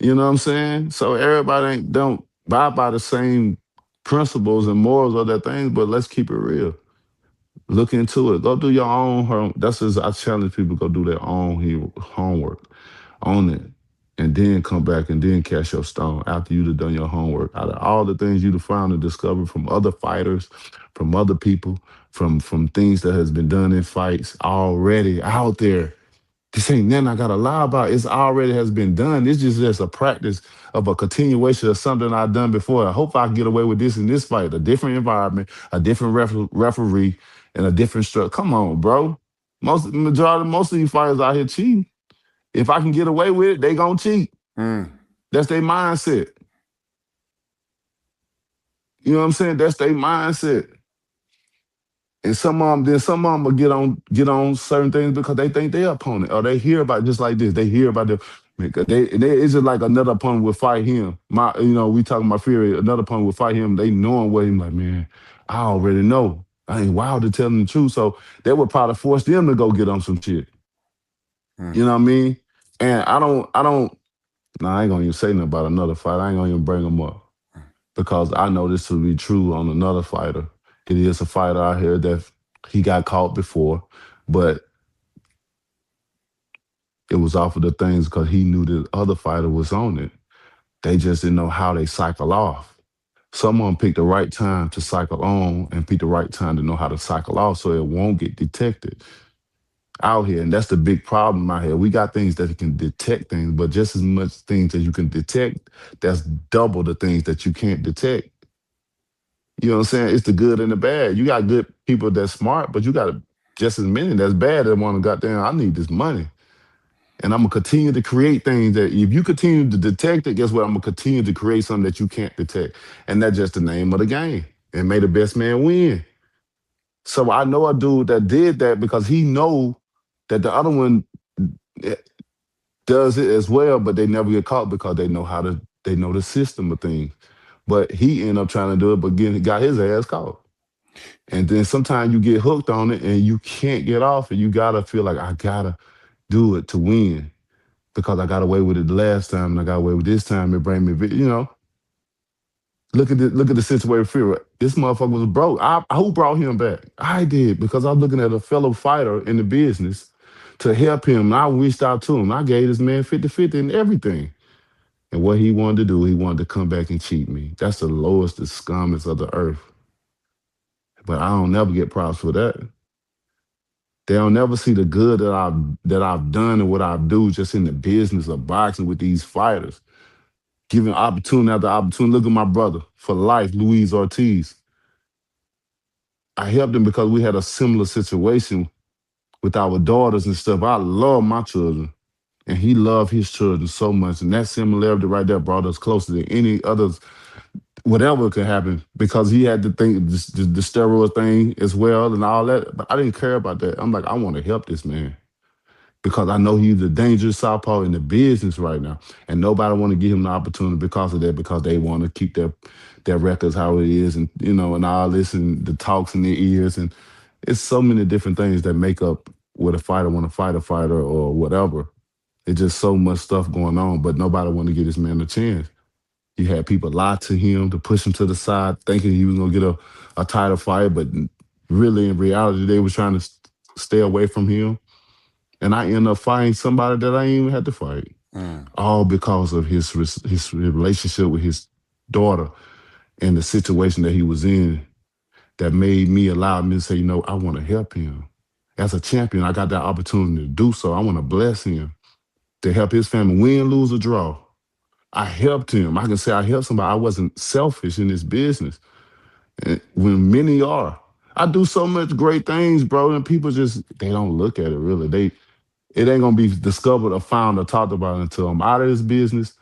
S3: You know what I'm saying? So everybody ain't don't buy by the same principles and morals of that things, but let's keep it real. Look into it. Go do your own That's just I challenge people go do their own homework on it, and then come back and then cast your stone after you've done your homework. Out of all the things you've found and discovered from other fighters, from other people, from things that has been done in fights already out there. This ain't nothing I gotta lie about. It's already has been done. It's just a practice of a continuation of something I've done before. I hope I can get away with this in this fight. A different environment, a different referee, and a different structure. Come on, bro. Most of these fighters out here cheating. If I can get away with it, they gonna cheat.
S2: Mm.
S3: That's their mindset. You know what I'm saying? That's their mindset. And some of them will get on certain things because they think their opponent, or they hear about just like this. They hear about the it's just like another opponent will fight him. We talking about Fury. Another opponent will fight him. They knowing what him like. Man, I already know. I ain't wild to tell them the truth. So they would probably force them to go get on some shit.
S2: Mm.
S3: You know what I mean? And I don't. Nah, I ain't gonna even say nothing about another fight. I ain't gonna even bring them up because I know this to be true on another fighter. It is a fighter out here that he got caught before, but it was off of the things because he knew the other fighter was on it. They just didn't know how they cycle off. Someone picked the right time to cycle on and pick the right time to know how to cycle off so it won't get detected out here. And that's the big problem out here. We got things that can detect things, but just as much things as you can detect, that's double the things that you can't detect. You know what I'm saying? It's the good and the bad. You got good people that's smart, but you got just as many that's bad that want to goddamn, I need this money. And I'm gonna continue to create things that if you continue to detect it, guess what? I'm gonna continue to create something that you can't detect. And that's just the name of the game. And may the best man win. So I know a dude that did that because he know that the other one eh, does it as well, but they never get caught because they know the system of things. But he ended up trying to do it, but got his ass caught. And then sometimes you get hooked on it and you can't get off it. You gotta feel like I gotta do it to win because I got away with it the last time and I got away with this time. It bring me, look at the situation with Fury. This motherfucker was broke. Who brought him back? I did because I was looking at a fellow fighter in the business to help him. And I reached out to him. I gave this man 50-50 and everything. And what he wanted to do, he wanted to come back and cheat me. That's the lowest, the scummest of the earth. But I don't never get props for that. They'll never see the good that I've done and what I do just in the business of boxing with these fighters. Giving opportunity after opportunity. Look at my brother for life, Luis Ortiz. I helped him because we had a similar situation with our daughters and stuff. I love my children. And he loved his children so much. And that similarity right there brought us closer than any others, whatever could happen, because he had to think the steroid thing as well and all that. But I didn't care about that. I'm like, I want to help this man because I know he's a dangerous southpaw in the business right now, and nobody want to give him the opportunity because of that, because they want to keep their records how it is, and and all this, and the talks in their ears, and it's so many different things that make up what a fighter want to fight a fighter or whatever. It's just so much stuff going on, but nobody want to give this man a chance. You had people lie to him to push him to the side, thinking he was gonna get a title fight, but really in reality they was trying to stay away from him. And I end up fighting somebody that I ain't even had to fight,
S2: Mm.
S3: all because of his relationship with his daughter and the situation that he was in that made me allow me to say, I want to help him. As a champion, I got that opportunity to do so. I want to bless him, to help his family win, lose, or draw. I helped him. I can say I helped somebody. I wasn't selfish in this business. And when many are. I do so much great things, bro, and people they don't look at it really. It ain't gonna be discovered or found or talked about until I'm out of this business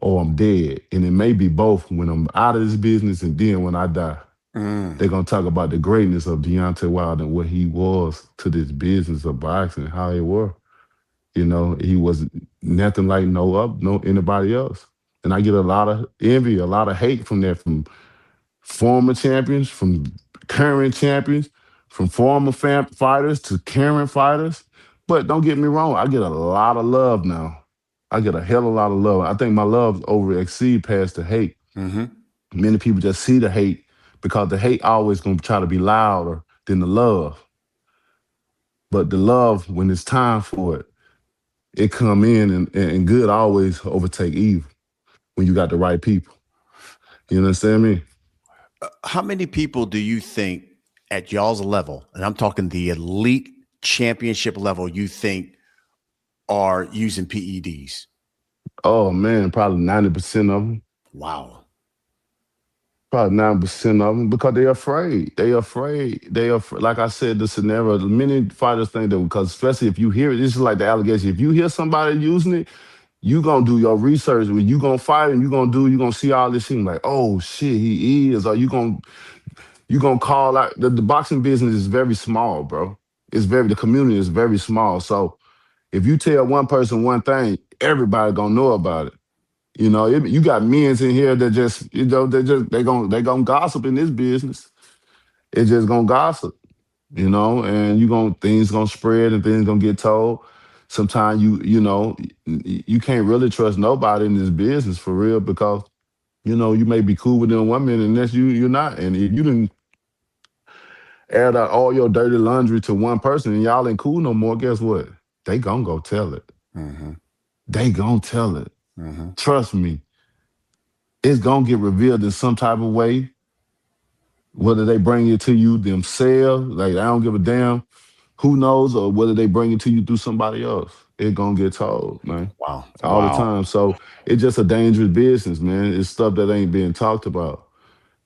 S3: or I'm dead. And it may be both when I'm out of this business and then when I die.
S2: Mm.
S3: They're gonna talk about the greatness of Deontay Wilder and what he was to this business of boxing, how he was. He was nothing like no anybody else. And I get a lot of envy, a lot of hate from that, from former champions, from current champions, from former fighters to current fighters. But don't get me wrong, I get a lot of love now. I get a hell of a lot of love. I think my love over exceed past the hate.
S2: Mm-hmm.
S3: Many people just see the hate because the hate always gonna try to be louder than the love. But the love, when it's time for it, it come in and good always overtake evil when you got the right people. You understand me?
S2: How many people do you think at y'all's level, and I'm talking the elite championship level, you think are using PEDs?
S3: Oh man, probably 90% of them.
S2: Wow.
S3: Probably 9% of them because they're afraid. They afraid. They are like I said, the scenario. Many fighters think that because especially if you hear it, this is like the allegation. If you hear somebody using it, you gonna do your research. When you gonna fight and you gonna see all this shit like, oh shit, he is. Or you gonna call out. The boxing business is very small, bro. The community is very small. So if you tell one person one thing, everybody gonna know about it. You know, you got men's in here that just, they gonna gossip in this business. It's just gonna gossip, and things gonna spread and things gonna get told. Sometimes you can't really trust nobody in this business for real because, you may be cool with them one minute and next you're not. And if you didn't air out all your dirty laundry to one person and y'all ain't cool no more, guess what? They gonna go tell it.
S2: Mm-hmm.
S3: They gonna tell it.
S2: Mm-hmm.
S3: Trust me. It's gonna get revealed in some type of way. Whether they bring it to you themselves, like I don't give a damn who knows, or whether they bring it to you through somebody else. It's gonna get told, man.
S2: Wow.
S3: All the time. So it's just a dangerous business, man. It's stuff that ain't being talked about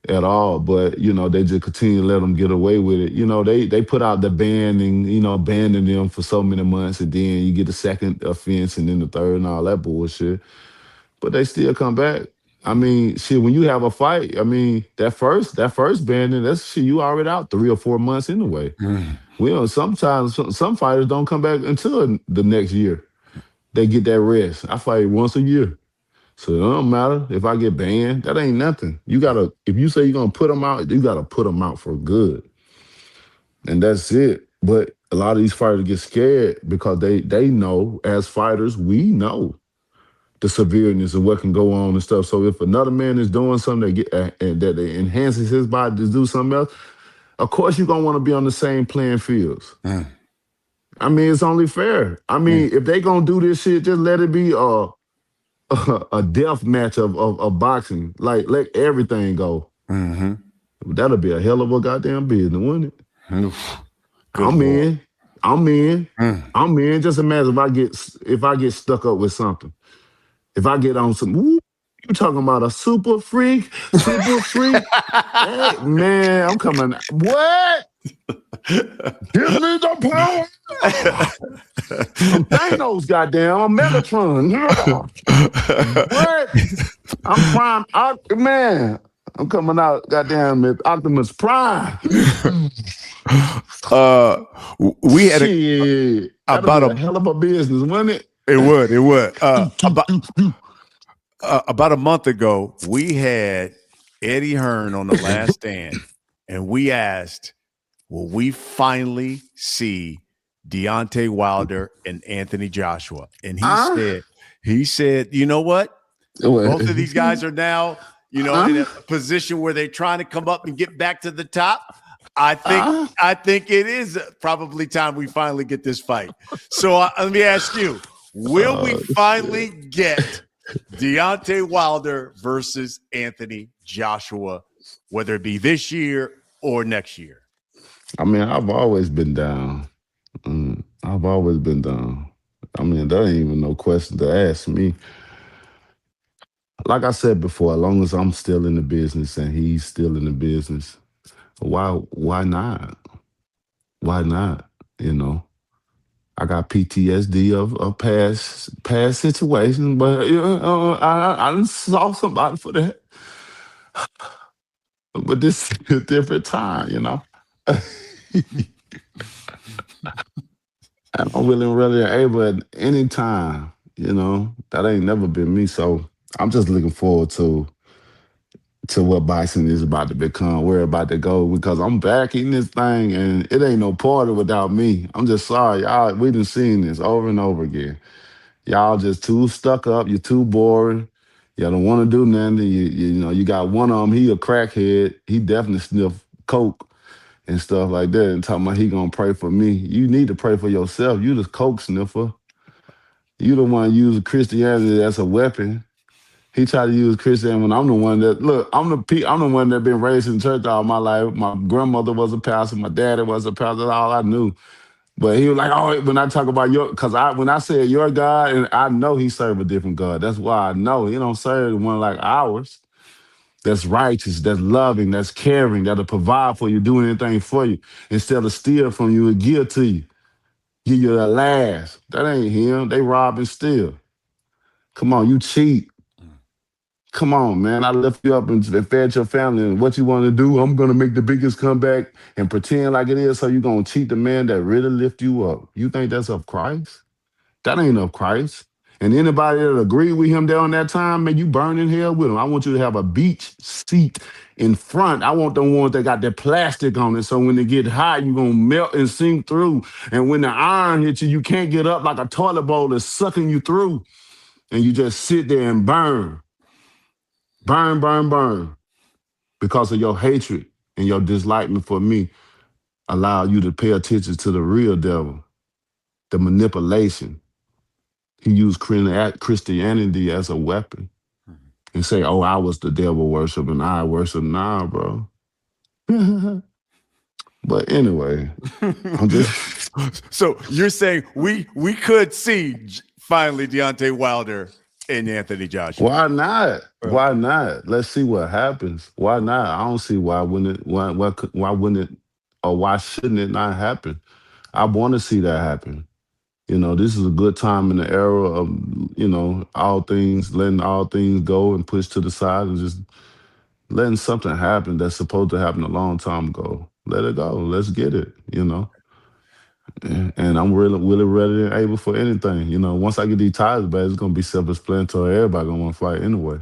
S3: at all. But they just continue to let them get away with it. They put out the banning, banning them for so many months, and then you get the second offense and then the third and all that bullshit. But they still come back. I mean, shit, when you have a fight, I mean, that first banning, that's shit, you already out 3 or 4 months anyway. Sometimes some fighters don't come back until the next year. They get that rest. I fight once a year. So it don't matter if I get banned. That ain't nothing. If you say you're gonna put them out, you gotta put them out for good. And that's it. But a lot of these fighters get scared because they know, as fighters, we know the severeness of what can go on and stuff. So if another man is doing something that enhances his body to do something else, of course you're gonna want to be on the same playing fields. I mean, it's only fair. I mean, if they gonna do this shit, just let it be a death match of boxing. Like, let everything go.
S2: Mm-hmm.
S3: That'll be a hell of a goddamn business, wouldn't it?
S2: I'm in.
S3: I'm in. Just imagine if I get stuck up with something. If I get on some, you talking about a super freak? Hey, man, I'm coming. What? Give me the power. I'm Thanos, goddamn. I'm Megatron. What? I'm Prime. Man, I'm coming out, goddamn, with Optimus Prime.
S2: We had
S3: about a hell of a business, wasn't it?
S2: It would. About a month ago, we had Eddie Hearn on The Last Stand, and we asked, will we finally see Deontay Wilder and Anthony Joshua? And he said, you know what? Both of these guys are now, in a position where they're trying to come up and get back to the top. I think it is probably time we finally get this fight. So let me ask you, will we finally get Deontay Wilder versus Anthony Joshua, whether it be this year or next year?
S3: I mean, I've always been down. I've always been down. I mean, that ain't even no question to ask me. Like I said before, as long as I'm still in the business and he's still in the business, why not? Why not? I got PTSD of past situations, but I done saw somebody for that. But this is a different time, I'm willing, really able at any time, that ain't never been me. So I'm just looking forward to what Bison is about to become, where about to go, because I'm back in this thing and it ain't no party without me. I'm just sorry, y'all. We done seen this over and over again. Y'all just too stuck up. You're too boring. Y'all don't want to do nothing. You know, you got one of them. He a crackhead. He definitely sniff coke and stuff like that. And talking about he gonna pray for me. You need to pray for yourself. You the coke sniffer. You the one using Christianity as a weapon. He tried to use Christianity when I'm the one that look. I'm the one that been raised in church all my life. My grandmother was a pastor. My daddy was a pastor. That's all I knew. But he was like, oh, when I talk about because when I said your God, and I know he served a different God. That's why I know he don't serve the one like ours. That's righteous, that's loving, that's caring, that'll provide for you, do anything for you. Instead of steal from you and give to you. Give you the last. That ain't him. They rob and steal. Come on, you cheat. Come on, man. I lift you up and fed your family. And what you want to do, I'm going to make the biggest comeback and pretend like it is. So you're going to cheat the man that really lift you up. You think that's of Christ? That ain't of Christ. And anybody that agreed with him during that time, man, you burn in hell with him. I want you to have a beach seat in front. I want the ones that got that plastic on it. So when they get hot, you're going to melt and sink through. And when the iron hits you, you can't get up like a toilet bowl is sucking you through. And you just sit there and burn. Burn, burn, burn. Because of your hatred and your disliking for me, allow you to pay attention to the real devil, the manipulation. He used Christianity as a weapon and say, oh, I was the devil worship and I worship. Nah, bro. But anyway, I'm just.
S2: So you're saying we could see finally Deontay Wilder and Anthony Joshua.
S3: Why not? Why not? Let's see what happens. Why not? I don't see why wouldn't it, why wouldn't it, or why shouldn't it not happen? I want to see that happen. You know, this is a good time in the era of, you know, letting all things go and push to the side and just letting something happen that's supposed to happen a long time ago. Let it go. Let's get it, you know. And I'm really ready and able for anything. You know, once I get these tires back, it's going to be self-explanatory. Everybody going to want to fight anyway.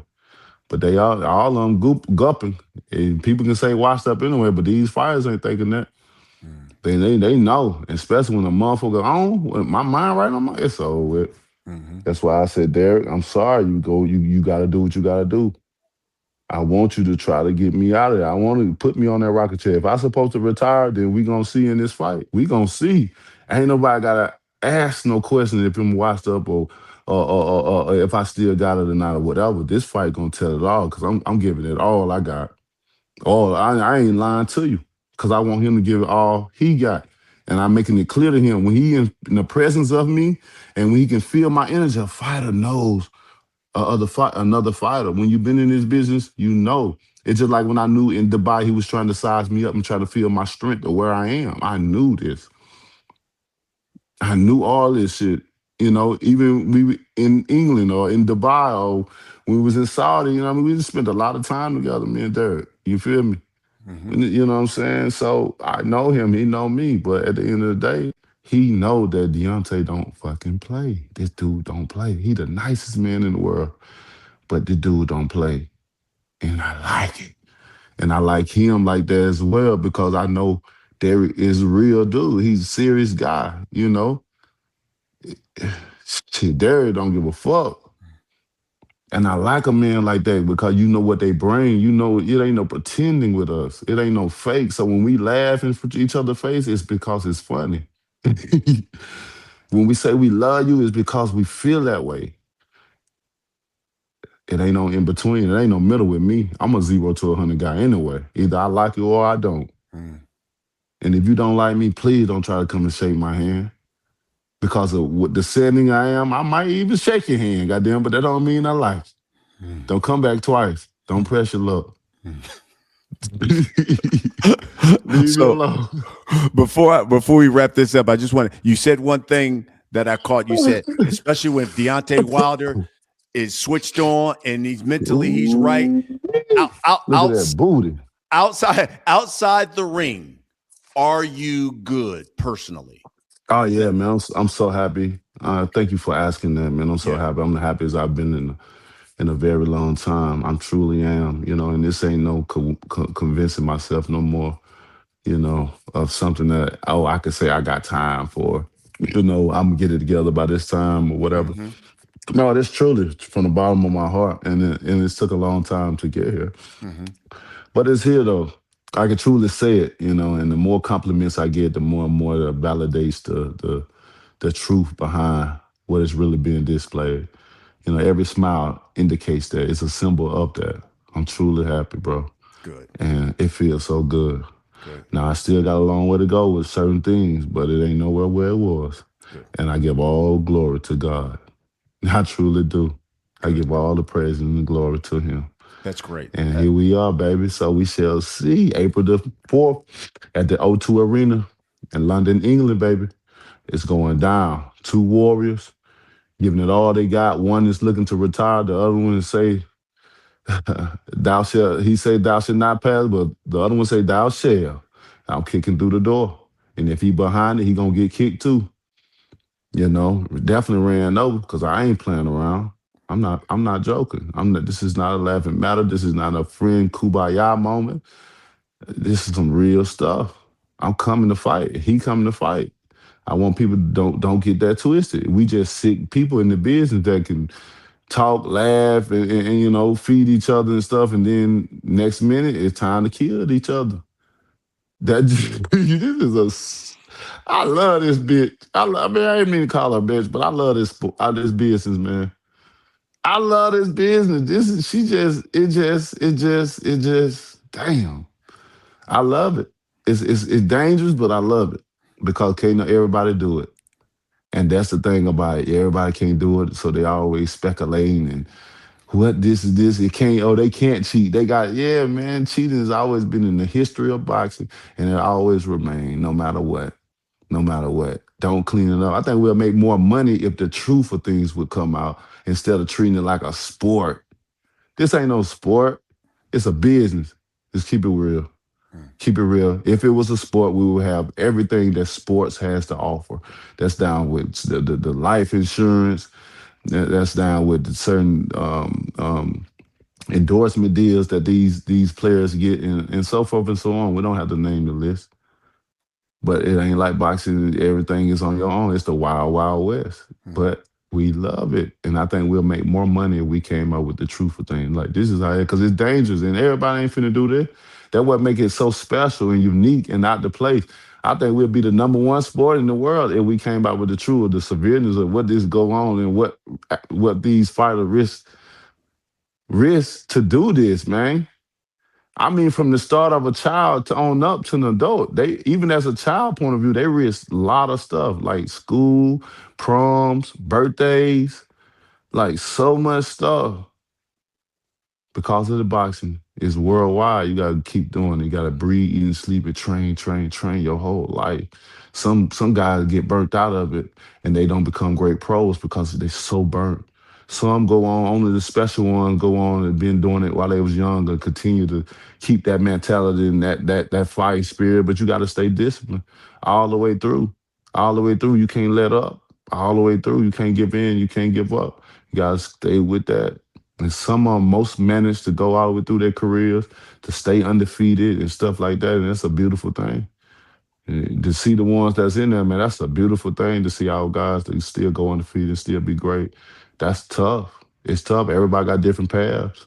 S3: But they all of them gupping. And people can say washed up anyway, but these fighters ain't thinking that. They know, especially when a motherfucker on, when my mind right on my, it's over with. That's why I said, Derek, I'm sorry. You got to do what you got to do. I want you to try to get me out of there. I want you to put me on that rocket chair. If I'm supposed to retire, then we going to see in this fight. We going to see. Ain't nobody got to ask no question if I'm washed up or if I still got it or not or whatever. This fight going to tell it all because I'm giving it all I got. I ain't lying to you because I want him to give it all he got. And I'm making it clear to him when he in the presence of me and when he can feel my energy, a fighter knows another fighter. When you've been in this business, you know. It's just like when I knew in Dubai he was trying to size me up and try to feel my strength or where I am. I knew this. I knew all this shit. You know, even we in England or in Dubai or when we was in Saudi, you know what I mean? We just spent a lot of time together, me and Derek. You feel me? You know what I'm saying? So I know him, he know me. But at the end of the day, he know that Deontay don't fucking play. This dude don't play. He the nicest man in the world. But the dude don't play. And I like it. And I like him like that as well because I know Derek is a real dude. He's a serious guy, you know? Shit, Derek don't give a fuck. And I like a man like that because you know what they bring. You know, it ain't no pretending with us. It ain't no fake. So when we laugh in each other's face, it's because it's funny. When we say we love you, it's because we feel that way. It ain't no in between. It ain't no middle with me. I'm a 0 to 100 guy anyway. Either I like you or I don't. And if you don't like me, please don't try to come and shake my hand. Because of what the setting I am, I might even shake your hand, goddamn, but that don't mean I like you. Don't come back twice. Don't press your luck. Leave me alone.
S2: Before we wrap this up, I just want to, you said one thing that I caught. You said, especially when Deontay Wilder is switched on and he's right.
S3: Look at that booty.
S2: Outside the ring, are you good personally?
S3: Oh yeah, man. I'm so happy. Thank you for asking that, man. I'm so happy. I'm the happiest I've been in a very long time. I'm truly am, and this ain't no convincing myself no more, of something that, oh, I could say I got time for. I'm gonna get it together by this time or whatever.
S2: Mm-hmm.
S3: No, that's truly from the bottom of my heart, and it's took a long time to get here,
S2: Mm-hmm.
S3: but it's here though. I can truly say it, and the more compliments I get, the more and more that validates the truth behind what is really being displayed. Every smile indicates that it's a symbol of that. I'm truly happy, bro,
S2: Good.
S3: and it feels so good.
S2: Good.
S3: Now I still got a long way to go with certain things, but it ain't nowhere where it was,
S2: Good.
S3: and I give all glory to God. I truly do. I
S2: Good.
S3: give all the praise and the glory to Him.
S2: That's great.
S3: And here we are, baby. So we shall see April the 4th at the O2 Arena in London, England, baby. It's going down. Two warriors giving it all they got. One is looking to retire. The other one is say, thou shalt, he say, thou shalt not pass, but the other one say, thou shalt. I'm kicking through the door. And if he behind it, he gonna get kicked too. Definitely ran over because I ain't playing around. I'm not joking. This is not a laughing matter. This is not a friend kumbaya moment. This is some real stuff. I'm coming to fight. He coming to fight. I want people to don't get that twisted. We just sick people in the business that can talk, laugh, and feed each other and stuff. And then next minute, it's time to kill each other. This is I love this bitch. I mean, I ain't mean to call her a bitch, but I love this business, man. I love this business. This is she just it just damn. I love it. It's dangerous, but I love it because can't everybody do it. And that's the thing about it. Everybody can't do it, so they always speculating and what this is this. It can't. Oh, they can't cheat. They got yeah, man. Cheating has always been in the history of boxing, and it always remain, no matter what. No matter what. Don't clean it up. I think we'll make more money if the truth of things would come out instead of treating it like a sport. This ain't no sport. It's a business. Just keep it real.
S2: Mm.
S3: Keep it real. If it was a sport, we would have everything that sports has to offer. That's down with the life insurance. That's down with the certain endorsement deals that these players get, and so forth and so on. We don't have to name the list. But it ain't like boxing. Everything is on your own. It's the wild, wild west.
S2: Mm.
S3: But we love it, and I think we'll make more money if we came up with the truth of things. Like this is how because it's dangerous, and everybody ain't finna do this. That what make it so special and unique and out the place. I think we'll be the number one sport in the world if we came out with the truth, the severeness of what this go on and what these fighters risk to do this, man. I mean, from the start of a child to on up to an adult, they even as a child point of view, they risk a lot of stuff like school, proms, birthdays, like so much stuff because of the boxing. It's worldwide. You gotta keep doing it. You gotta breathe, eat, and sleep, and train your whole life. Some guys get burnt out of it and they don't become great pros because they're so burnt. Some go on, only the special ones go on and been doing it while they was young and continue to keep that mentality and that fight spirit, but you gotta stay disciplined all the way through. All the way through. You can't let up. All the way through. You can't give in, you can't give up. You gotta stay with that. And some of them most managed to go all the way through their careers to stay undefeated and stuff like that. And that's a beautiful thing. And to see the ones that's in there, man, that's a beautiful thing to see our guys that still go undefeated and still be great. That's tough. It's tough. Everybody got different paths.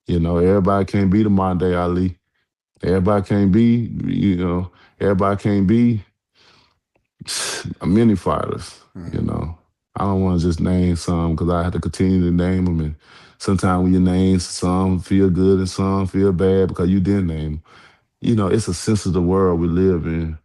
S3: Everybody can't be the modern day Ali. Everybody can't be, everybody can't be many fighters, you
S2: Mm-hmm.
S3: know. I don't want to just name some because I have to continue to name them. And sometimes when you name some feel good and some feel bad because you didn't name them. It's a sense of the world we live in.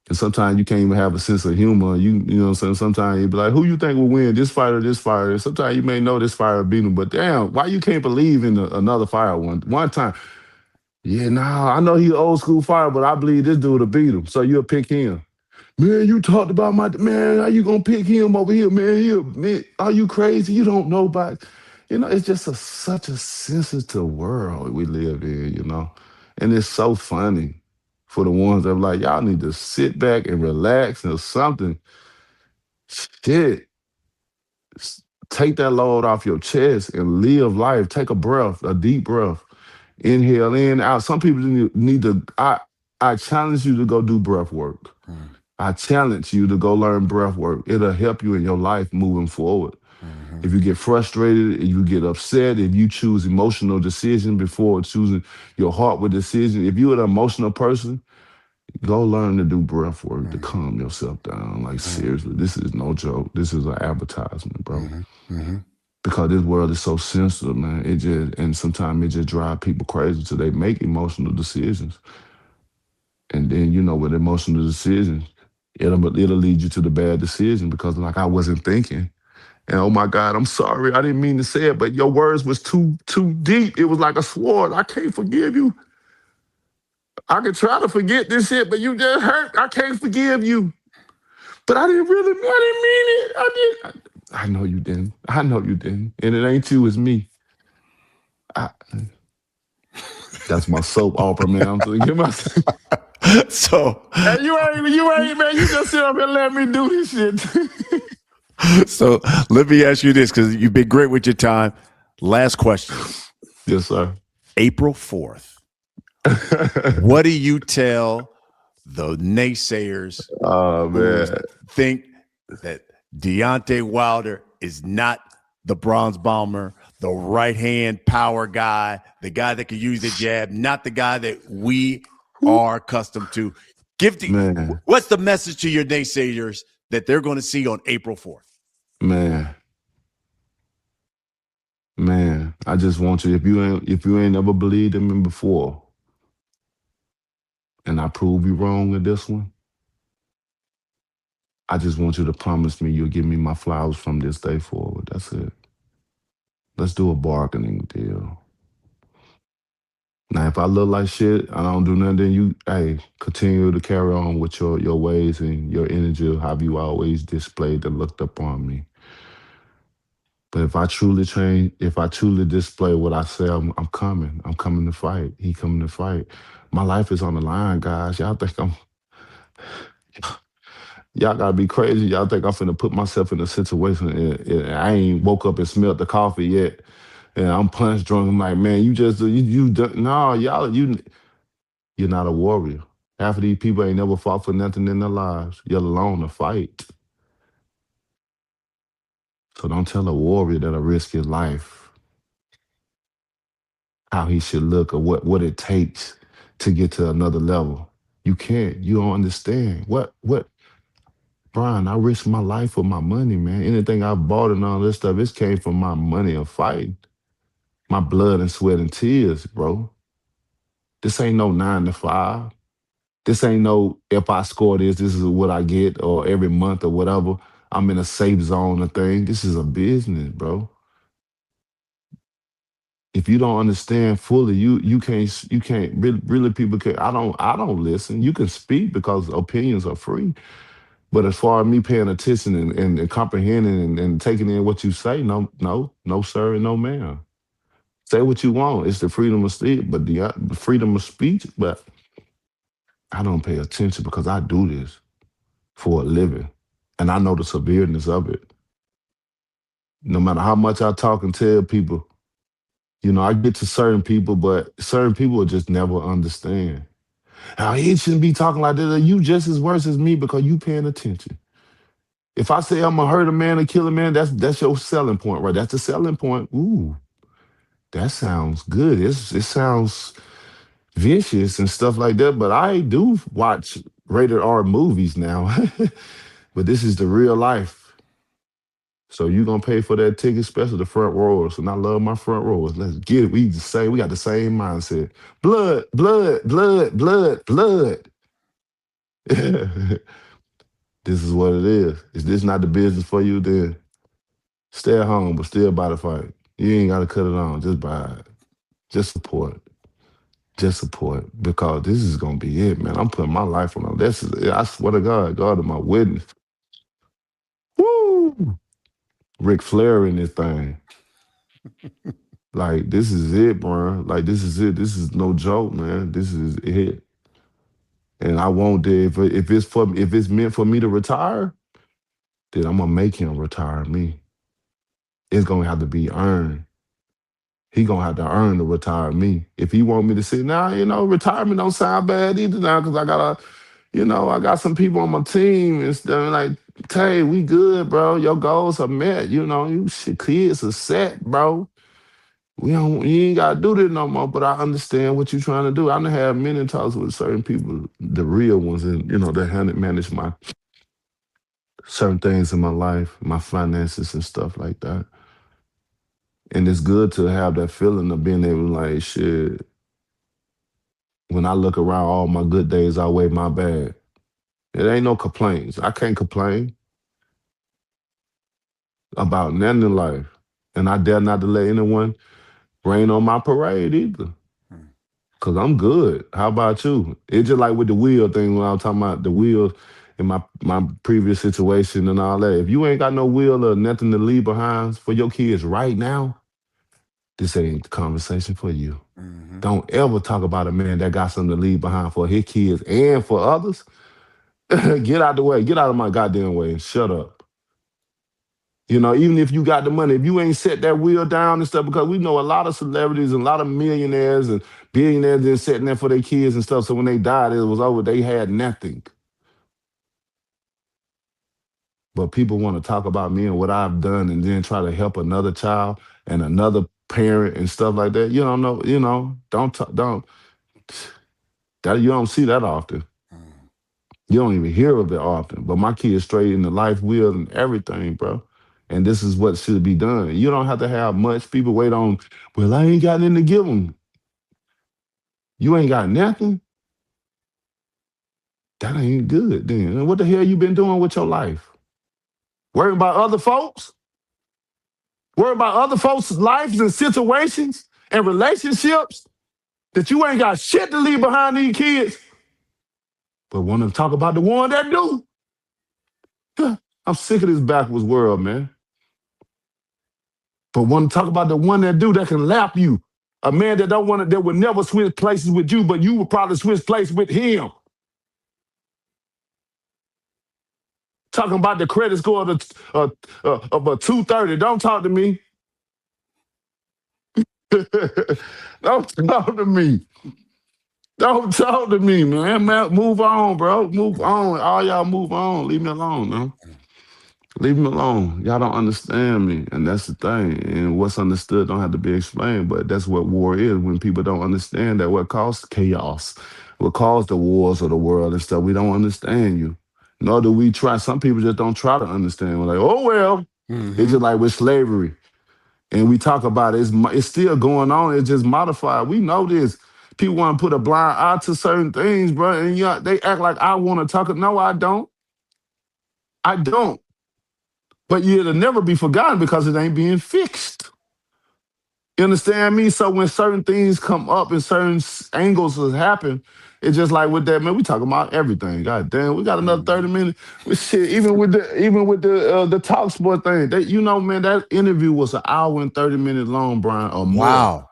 S3: And sometimes you can't even have a sense of humor. You know what I'm saying? Sometimes you be like, who you think will win, this fighter or this fighter? And sometimes you may know this fighter beat him, but damn, why you can't believe in another fighter one time? Yeah, nah, I know he old school fighter, but I believe this dude will beat him. So you'll pick him. Man, you talked about my man. How you gonna pick him over here, man? Man, are you crazy? You don't know about. It's just such a sensitive world we live in. And it's so funny for the ones that are like, y'all need to sit back and relax or something. Shit, Take that load off your chest and live life. Take a breath, a deep breath. Inhale in, out. Some people need to. I challenge you to go do breath work.
S2: Mm,
S3: I challenge you to go learn breath work. It'll help you in your life moving forward.
S2: mhm,
S3: If you get frustrated, if you get upset, if you choose emotional decision before choosing your heart with decision, if you're an emotional person, go learn to do breath work to
S2: mhm,
S3: calm yourself down. Like
S2: mhm,
S3: seriously, this is no joke. This is an advertisement, bro.
S2: mhm, mhm.
S3: Because this world is so sensitive, man. It just and sometimes it just drive people crazy till they make emotional decisions. And then with emotional decisions, it'll lead you to the bad decision because like I wasn't thinking. And oh my God, I'm sorry. I didn't mean to say it, but your words was too deep. It was like a sword. I can't forgive you. I can try to forget this shit, but you just hurt. I can't forgive you. But I didn't mean it. I know you didn't. I know you didn't. And it ain't you, it's me. I, that's my soap opera, man. I'm saying, give my
S2: So,
S3: hey, you ain't, man. You just sit up and let me do this shit.
S2: so let me ask you this because you've been great with your time. Last question.
S3: Yes, sir.
S2: April 4th. What do you tell the naysayers
S3: Oh
S2: who
S3: man.
S2: think that Deontay Wilder is not the bronze bomber, the right hand power guy, the guy that can use the jab, not the guy that we are accustomed to?
S3: Man,
S2: What's the message to your naysayers that they're going to see on April 4th?
S3: man, man. I just want you, if you ain't never believed in me before, and I prove you wrong with this one, I just want you to promise me you'll give me my flowers from this day forward. That's it. Let's do a bargaining deal. Now, if I look like shit, I don't do nothing, then hey, continue to carry on with your ways and your energy, how you always displayed and looked upon me. But if I truly change, if I truly display what I say, I'm coming. I'm coming to fight. He coming to fight. My life is on the line, guys. Y'all gotta be crazy. Y'all think I'm finna put myself in a situation and I ain't woke up and smelled the coffee yet. And I'm punch drunk. I'm like, man, no, you're not a warrior. Half of these people ain't never fought for nothing in their lives, yet alone to fight. So don't tell a warrior that'll risk his life how he should look or what it takes to get to another level. You can't. You don't understand. Brian, I risked my life for my money, man. Anything I bought and all this stuff, it came from my money of fighting. My blood and sweat and tears, bro. This ain't no 9 to 5. This ain't no if I score this is what I get, or every month or whatever. I'm in a safe zone of thing. This is a business, bro. If you don't understand fully, you can't really people can I don't listen. You can speak because opinions are free. But as far as me paying attention and comprehending and taking in what you say, no, sir, and no, ma'am. Say what you want. It's the freedom of speech, but the freedom of speech. But I don't pay attention because I do this for a living, and I know the severeness of it. No matter how much I talk and tell people, I get to certain people, but certain people will just never understand. Now he shouldn't be talking like this. You just as worse as me because you paying attention. If I say I'm gonna hurt a man or kill a man, that's your selling point, right? That's the selling point. Ooh, that sounds good. It sounds vicious and stuff like that. But I do watch rated R movies now. But this is the real life. So you gonna pay for that ticket, especially the front rows. And I love my front rows. Let's get it. We got the same mindset. Blood, blood, blood, blood, blood. This is what it is. Is this not the business for you? Then stay at home, but still buy the fight. You ain't gotta cut it on. Just buy it. Just support. Just support. Because this is gonna be it, man. I'm putting my life on it. This is I swear to God, God is my witness. Woo! Ric Flair in this thing. Like, this is it, bro. Like, this is it. This is no joke, man. This is it. And I won't dare if it's meant for me to retire, then I'm gonna make him retire me. It's gonna have to be earned. He gonna have to earn to retire me. If he want me to sit now, retirement don't sound bad either now because I got some people on my team and stuff like, Tay, we good, bro. Your goals are met. Kids are set, bro. You ain't gotta do this no more. But I understand what you're trying to do. I done had many talks with certain people, the real ones, and that handle manage my certain things in my life, my finances and stuff like that. And it's good to have that feeling of being able to like, shit, when I look around all my good days outweigh my bad. It ain't no complaints. I can't complain about nothing in life. And I dare not to let anyone rain on my parade either. Cause I'm good. How about you? It's just like with the wheel thing when I was talking about the wheels in my previous situation and all that. If you ain't got no will or nothing to leave behind for your kids right now, this ain't the conversation for you. Don't ever talk about a man that got something to leave behind for his kids and for others. Get out the way. Get out of my goddamn way and shut up. Even if you got the money, if you ain't set that wheel down and stuff, because we know a lot of celebrities and a lot of millionaires and billionaires been sitting there for their kids and stuff. So when they died, it was over. They had nothing. But people want to talk about me and what I've done and then try to help another child and another parent and stuff like that. You don't know, you don't see that often. You don't even hear of it often. But my kid's straight in the life wheel and everything, bro. And this is what should be done. You don't have to have much. People wait on, well, I ain't got nothing to give them. You ain't got nothing? That ain't good then. And what the hell you been doing with your life? Worrying about other folks? Worry about other folks' lives and situations and relationships that you ain't got shit to leave behind these kids. But want to talk about the one that do. I'm sick of this backwards world, man. But want to talk about the one that do that can lap you. A man that would never switch places with you, but you would probably switch places with him. Talking about the credit score of a 230. Don't talk to me. Don't talk to me. Don't talk to me, man. Move on, bro. Move on. All y'all move on. Leave me alone, man. Leave me alone. Y'all don't understand me. And that's the thing. And what's understood don't have to be explained. But that's what war is. When people don't understand that, what caused chaos, what caused the wars of the world and stuff, we don't understand you. Nor do we try. Some people just don't try to understand. We're like, oh, well. It's just like with slavery. And we talk about it. It's still going on. It's just modified. We know this. People want to put a blind eye to certain things, bro. And they act like I want to talk. No, I don't. I don't. But it'll never be forgotten because it ain't being fixed. You understand me? So when certain things come up and certain angles happen, it's just like with that, man, we talking about everything. God damn, we got another 30 minutes. Shit, even with the talk sport thing, man, that interview was an hour and 30 minutes long, Brian, or more.
S4: Wow.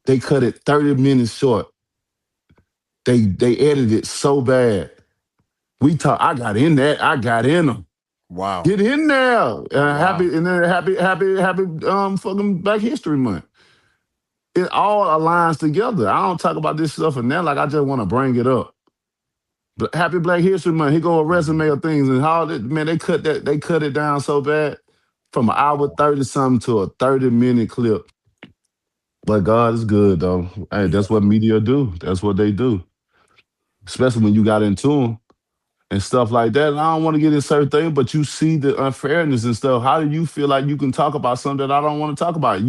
S3: They cut it 30 minutes short. They edited it so bad. I got in there. I got in them.
S4: Wow.
S3: Get in there.
S4: Wow.
S3: Happy fucking Black History Month. It all aligns together. I don't talk about this stuff and that like I just want to bring it up. But Happy Black History Month. Here go a resume of things and how they cut it down so bad from an hour 30 something to a 30-minute clip. But God is good though. Hey, that's what media do. That's what they do. Especially when you got into them and stuff like that. And I don't want to get in certain things, but you see the unfairness and stuff. How do you feel like you can talk about something that I don't want to talk about?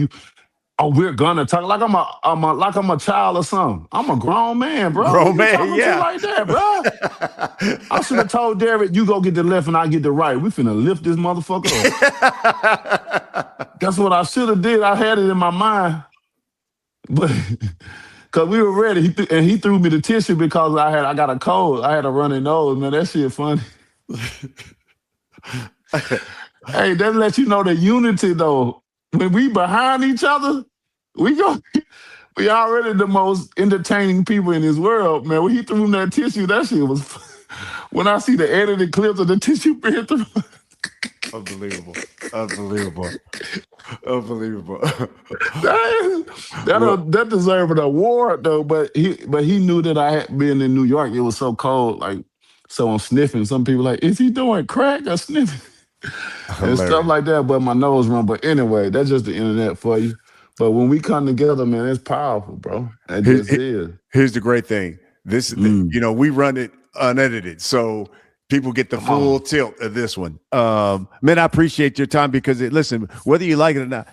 S3: We're gonna talk like I'm a child or something. I'm a grown man, bro.
S4: Grown man,
S3: talking
S4: yeah.
S3: to like that, bro. I should have told Derek, you go get the left and I get the right. We finna lift this motherfucker up. That's what I should have did. I had it in my mind, but because we were ready, he threw me the tissue because I got a cold. I had a runny nose, man. That shit funny. Hey, that lets you know the unity though. When we behind each other, we already the most entertaining people in this world, man. When he threw him that tissue, that shit was. When I see the edited clips of the tissue being through,
S2: Unbelievable. Unbelievable. Unbelievable.
S3: That deserved an award though, but he knew that I had been in New York. It was so cold, like so I'm sniffing. Some people like, is he doing crack or sniffing? And stuff
S2: Hilarious.
S3: like that. But my nose run. But anyway, that's just the internet for you. But when we come together, man, it's powerful, bro. It
S2: Here-
S3: just
S2: here-
S3: is.
S2: Here's the great thing.
S3: Mm.
S2: We run it unedited. So people get the
S3: Come
S2: full
S3: on.
S2: tilt of this one. Man, I appreciate your time because listen, whether you like it or not,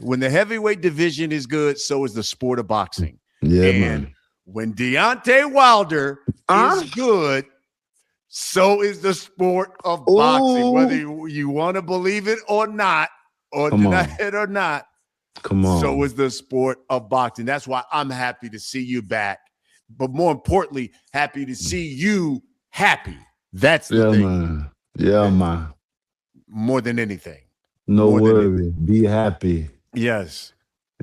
S2: when the heavyweight division is good, so is the sport of boxing.
S3: Yeah,
S2: And
S3: man.
S2: when Deontay Wilder
S3: Huh?
S2: is good, so is the sport of
S3: Ooh.
S2: boxing. Whether you want to believe it or not, or
S3: Come
S2: deny
S3: on.
S2: it or not,
S3: Come on.
S2: so is the sport of boxing. That's why I'm happy to see you back. But more importantly, happy to see you happy. That's the
S3: Yeah,
S2: thing.
S3: man. Yeah, man.
S2: More than anything.
S3: No
S2: More than
S3: worry. Be happy.
S2: Yes.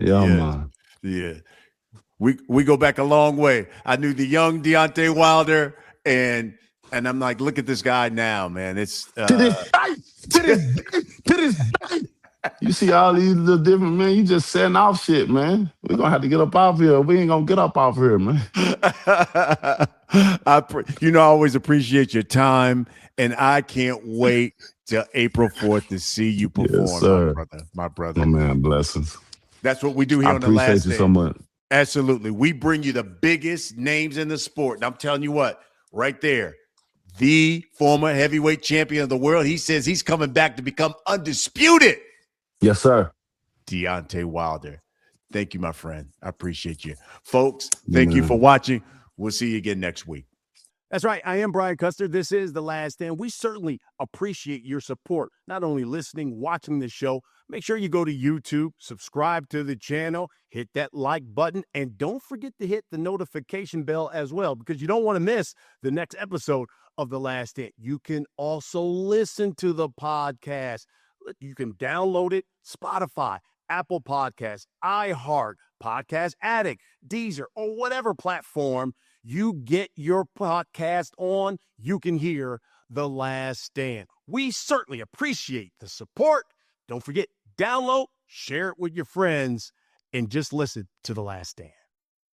S3: Yeah,
S2: Yes.
S3: man.
S2: Yeah. We go back a long way. I knew the young Deontay Wilder, and I'm like, look at this guy now, man. It's
S3: To this day. To this day. To this day. You see all these little different men, you just setting off shit, man. We're gonna have to get up off here. We ain't gonna get up off here, man.
S2: I always appreciate your time, and I can't wait till April 4th to see you perform,
S3: sir.
S2: my brother.
S3: Oh man, blessings.
S2: That's what we do here
S3: I
S2: on The Last
S3: appreciate you
S2: Stand.
S3: so much.
S2: Absolutely. We bring you the biggest names in the sport. And I'm telling you what, right there, the former heavyweight champion of the world, he says he's coming back to become undisputed.
S3: Yes, sir.
S2: Deontay Wilder. Thank you, my friend. I appreciate you. Folks, thank you
S3: Man.
S2: for watching. We'll see you again next week.
S4: That's right. I am Brian Custer. This is The Last Stand. We certainly appreciate your support, not only listening, watching the show. Make sure you go to YouTube, subscribe to the channel, hit that like button, and don't forget to hit the notification bell as well, because you don't want to miss the next episode of The Last Stand. You can also listen to the podcast. You can download it, Spotify, Apple Podcasts, iHeart, Podcast Addict, Deezer, or whatever platform you get your podcast on. You can hear The Last Stand. We certainly appreciate the support. Don't forget, download, share it with your friends, and just listen to The Last Stand.